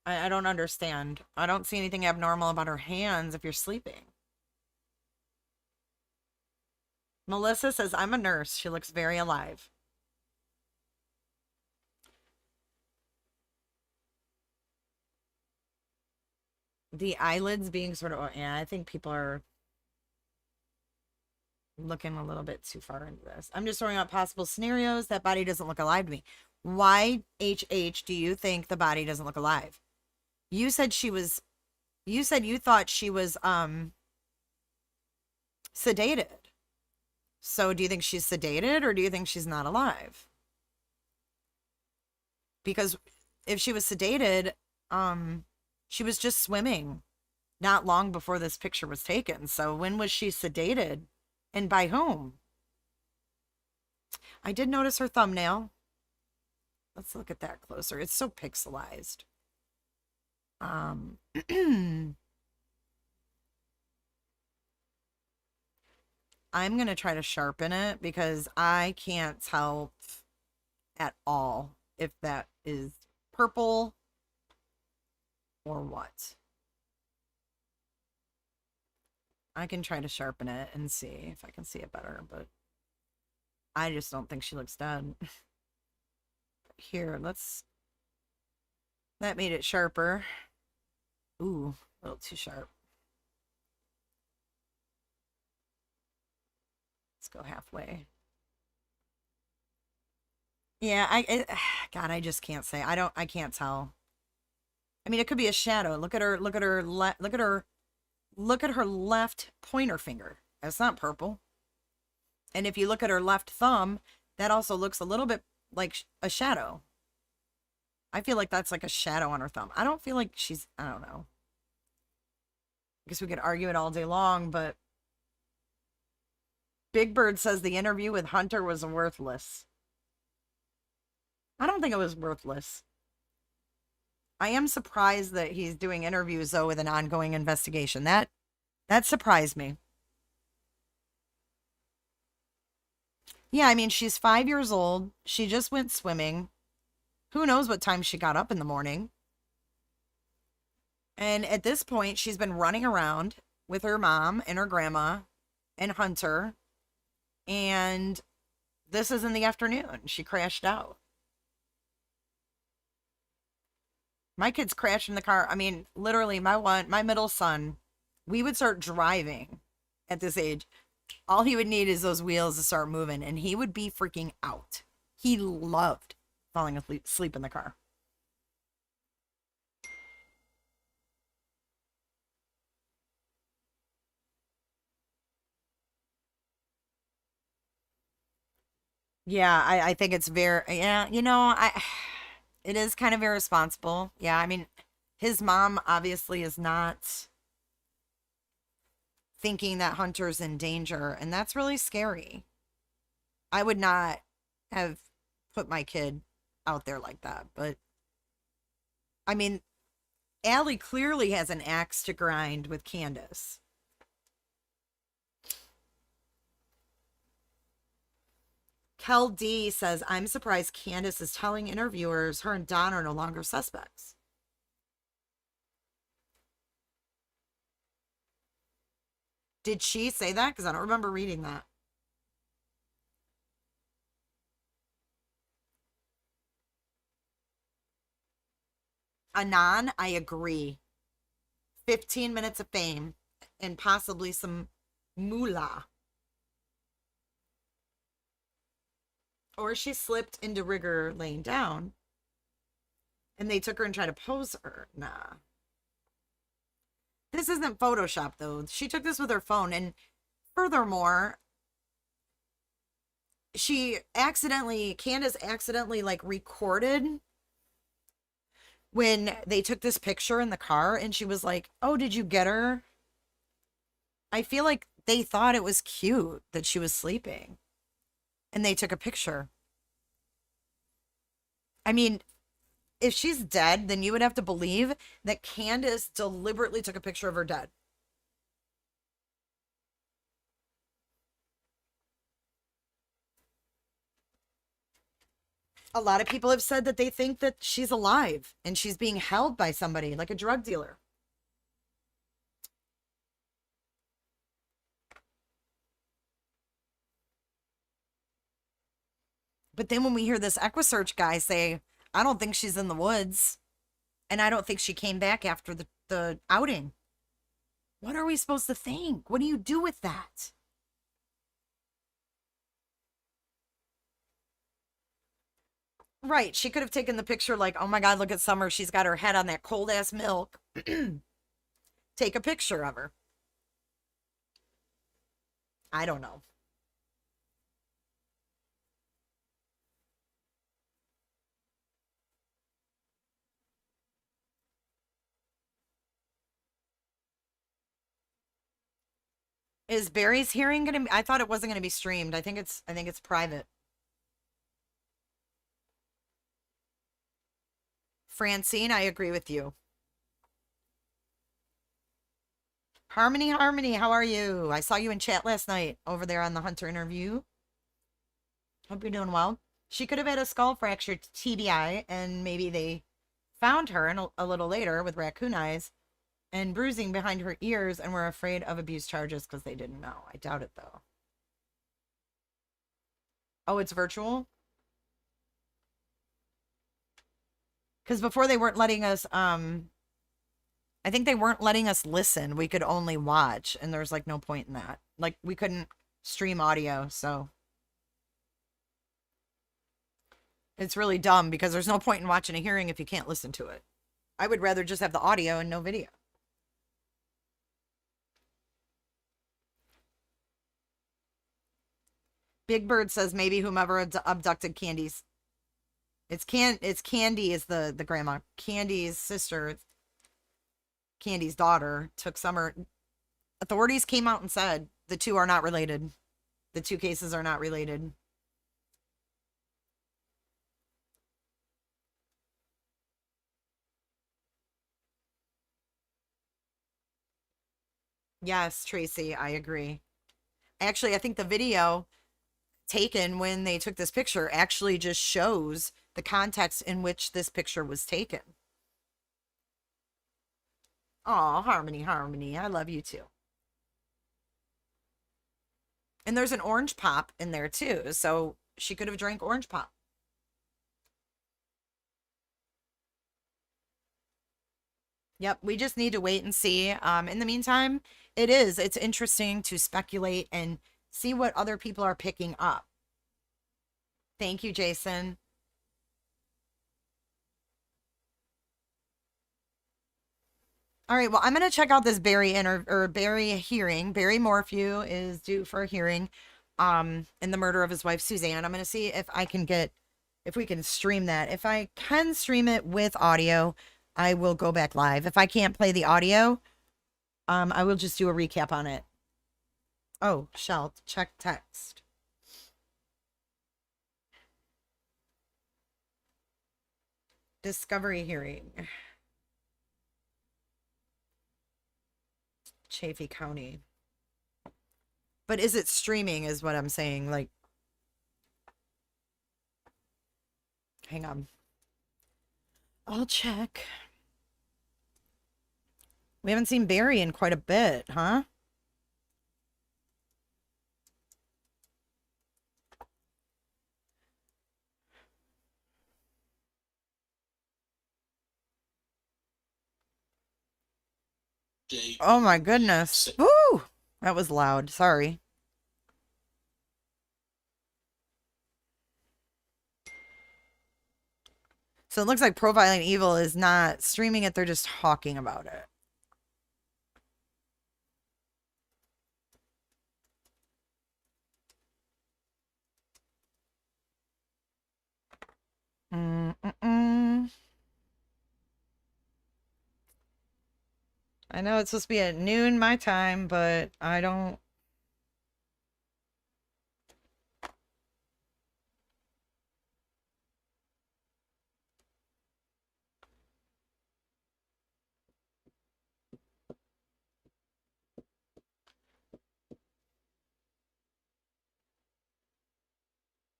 S1: I don't understand. I don't see anything abnormal about her hands if you're sleeping. Melissa says, I'm a nurse. She looks very alive. The eyelids being sort of, yeah, I think people are looking a little bit too far into this. I'm just throwing out possible scenarios. That body doesn't look alive to me. Why, HH, do you think the body doesn't look alive? You said she was, you said you thought she was sedated. So do you think she's sedated or do you think she's not alive? Because if she was sedated, she was just swimming not long before this picture was taken. So when was she sedated and by whom? I did notice her thumbnail. Let's look at that closer. It's so pixelized. I'm going to try to sharpen it because I can't tell at all if that is purple or what. I can try to sharpen it and see if I can see it better, but I just don't think she looks dead. Here, that made it sharper. Ooh, a little too sharp. Let's go halfway. Yeah, God, I just can't say. I can't tell. I mean, it could be a shadow. Look at her left pointer finger. That's not purple. And if you look at her left thumb, that also looks a little bit like a shadow. I feel like that's like a shadow on her thumb. I don't feel like she's, I don't know. I guess we could argue it all day long, but Big Bird says the interview with Hunter was worthless. I don't think it was worthless. I am surprised that he's doing interviews, though, with an ongoing investigation. That surprised me. Yeah, I mean, she's 5 years old. She just went swimming. Who knows what time she got up in the morning. And at this point, she's been running around with her mom and her grandma and Hunter. And this is in the afternoon. She crashed out. My kids crashed in the car. I mean, literally, my middle son, we would start driving at this age. All he would need is those wheels to start moving, and he would be freaking out. He loved falling asleep in the car. Yeah, I think it's very, yeah, it is kind of irresponsible. Yeah, I mean, his mom obviously is not thinking that Hunter's in danger, and that's really scary. I would not have put my kid out there like that, but I mean, Allie clearly has an axe to grind with Candus. Kel D says, I'm surprised Candus is telling interviewers her and Don are no longer suspects. Did she say that? Because I don't remember reading that. Anon, I agree. 15 minutes of fame and possibly some moolah. Or she slipped into rigor laying down and they took her and tried to pose her. Nah. This isn't Photoshop, though. She took this with her phone. And furthermore, Candus accidentally like recorded when they took this picture in the car and she was like, "Oh, did you get her?" I feel like they thought it was cute that she was sleeping and they took a picture. I mean, if she's dead, then you would have to believe that Candus deliberately took a picture of her dead. A lot of people have said that they think that she's alive and she's being held by somebody, like a drug dealer. But then when we hear this EquiSearch guy say, I don't think she's in the woods, and I don't think she came back after the outing. What are we supposed to think? What do you do with that? Right. She could have taken the picture like, oh my God, look at Summer. She's got her head on that cold ass milk. Take a picture of her. I don't know. Is Barry's hearing gonna be, I thought it wasn't gonna be streamed. I think it's private. Francine, I agree with you. Harmony, Harmony, how are you? I saw you in chat last night over there on the Hunter interview. Hope you're doing well. She could have had a skull fracture, TBI, and maybe they found her a little later with raccoon eyes and bruising behind her ears and were afraid of abuse charges because they didn't know. I doubt it, though. Oh, it's virtual? Because before they weren't letting us, I think they weren't letting us listen. We could only watch, and there's like no point in that. Like we couldn't stream audio, so it's really dumb because there's no point in watching a hearing if you can't listen to it. I would rather just have the audio and no video. Big Bird says maybe whomever abducted Candy's. It's Candy is the grandma. Candy's sister, Candy's daughter, took Summer. Authorities came out and said the two are not related. The two cases are not related. Yes, Tracy, I agree. Actually, I think the video taken when they took this picture actually just shows the context in which this picture was taken. Oh, Harmony, Harmony, I love you too. And there's an orange pop in there too, so she could have drank orange pop. Yep, we just need to wait and see. In the meantime, it's interesting to speculate and see what other people are picking up. Thank you, Jason. All right, well, I'm going to check out this Barry hearing. Barry Morphew is due for a hearing in the murder of his wife, Suzanne. I'm going to see if we can stream that. If I can stream it with audio, I will go back live. If I can't play the audio, I will just do a recap on it. Oh, shall check text. Discovery hearing. Chaffee County. But is it streaming is what I'm saying. Like, hang on. I'll check. We haven't seen Barry in quite a bit, huh? Oh my goodness. Woo! That was loud. Sorry. So it looks like Profiling Evil is not streaming it, they're just talking about it. I know it's supposed to be at noon my time, but I don't.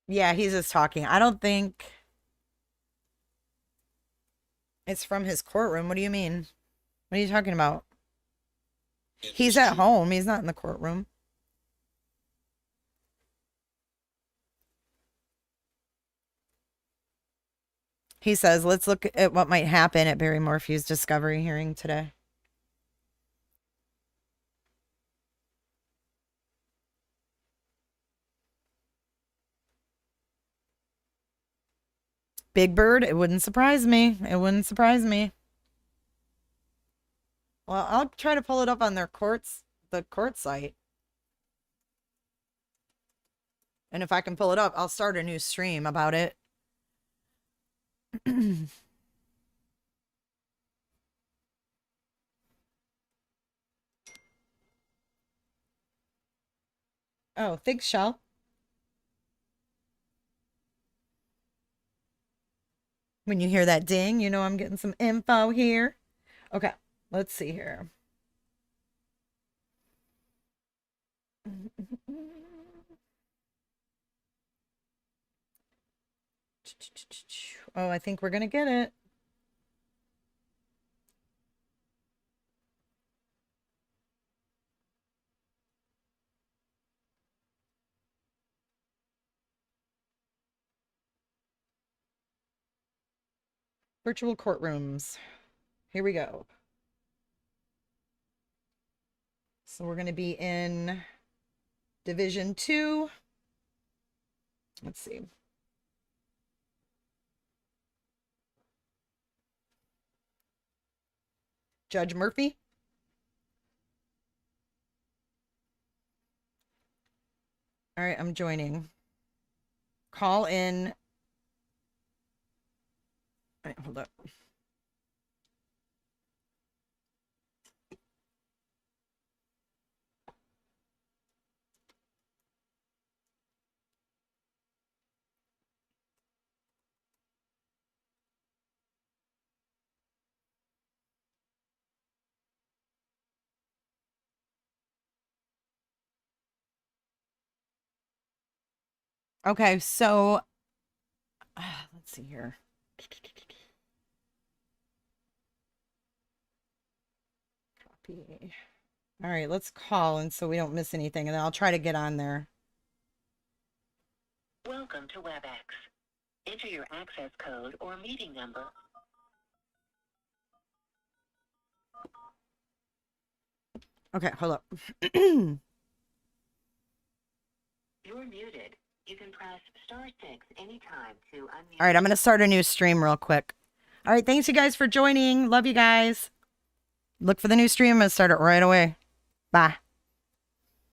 S1: Yeah, he's just talking. I don't think it's from his courtroom. What do you mean? What are you talking about? He's at home. He's not in the courtroom. He says, let's look at what might happen at Barry Morphew's discovery hearing today. Big Bird, it wouldn't surprise me. It wouldn't surprise me. Well, I'll try to pull it up on the court site. And if I can pull it up, I'll start a new stream about it. Oh, thanks, Shell. When you hear that ding, you know I'm getting some info here. Okay, let's see here. Oh, I think we're going to get it. Virtual courtrooms. Here we go. So we're going to be in Division 2. Let's see. Judge Murphy. All right, I'm joining. Call in. All right, hold up. Okay, so let's see here. Copy. All right, let's call and so we don't miss anything, and then I'll try to get on there.
S2: Welcome to WebEx. Enter your access code or meeting number.
S1: Okay, hold up.
S2: You're muted. You can press *6 anytime to unmute.
S1: All right, I'm going to start a new stream real quick. All right, thanks you guys for joining. Love you guys. Look for the new stream. I'm going to start it right away. Bye.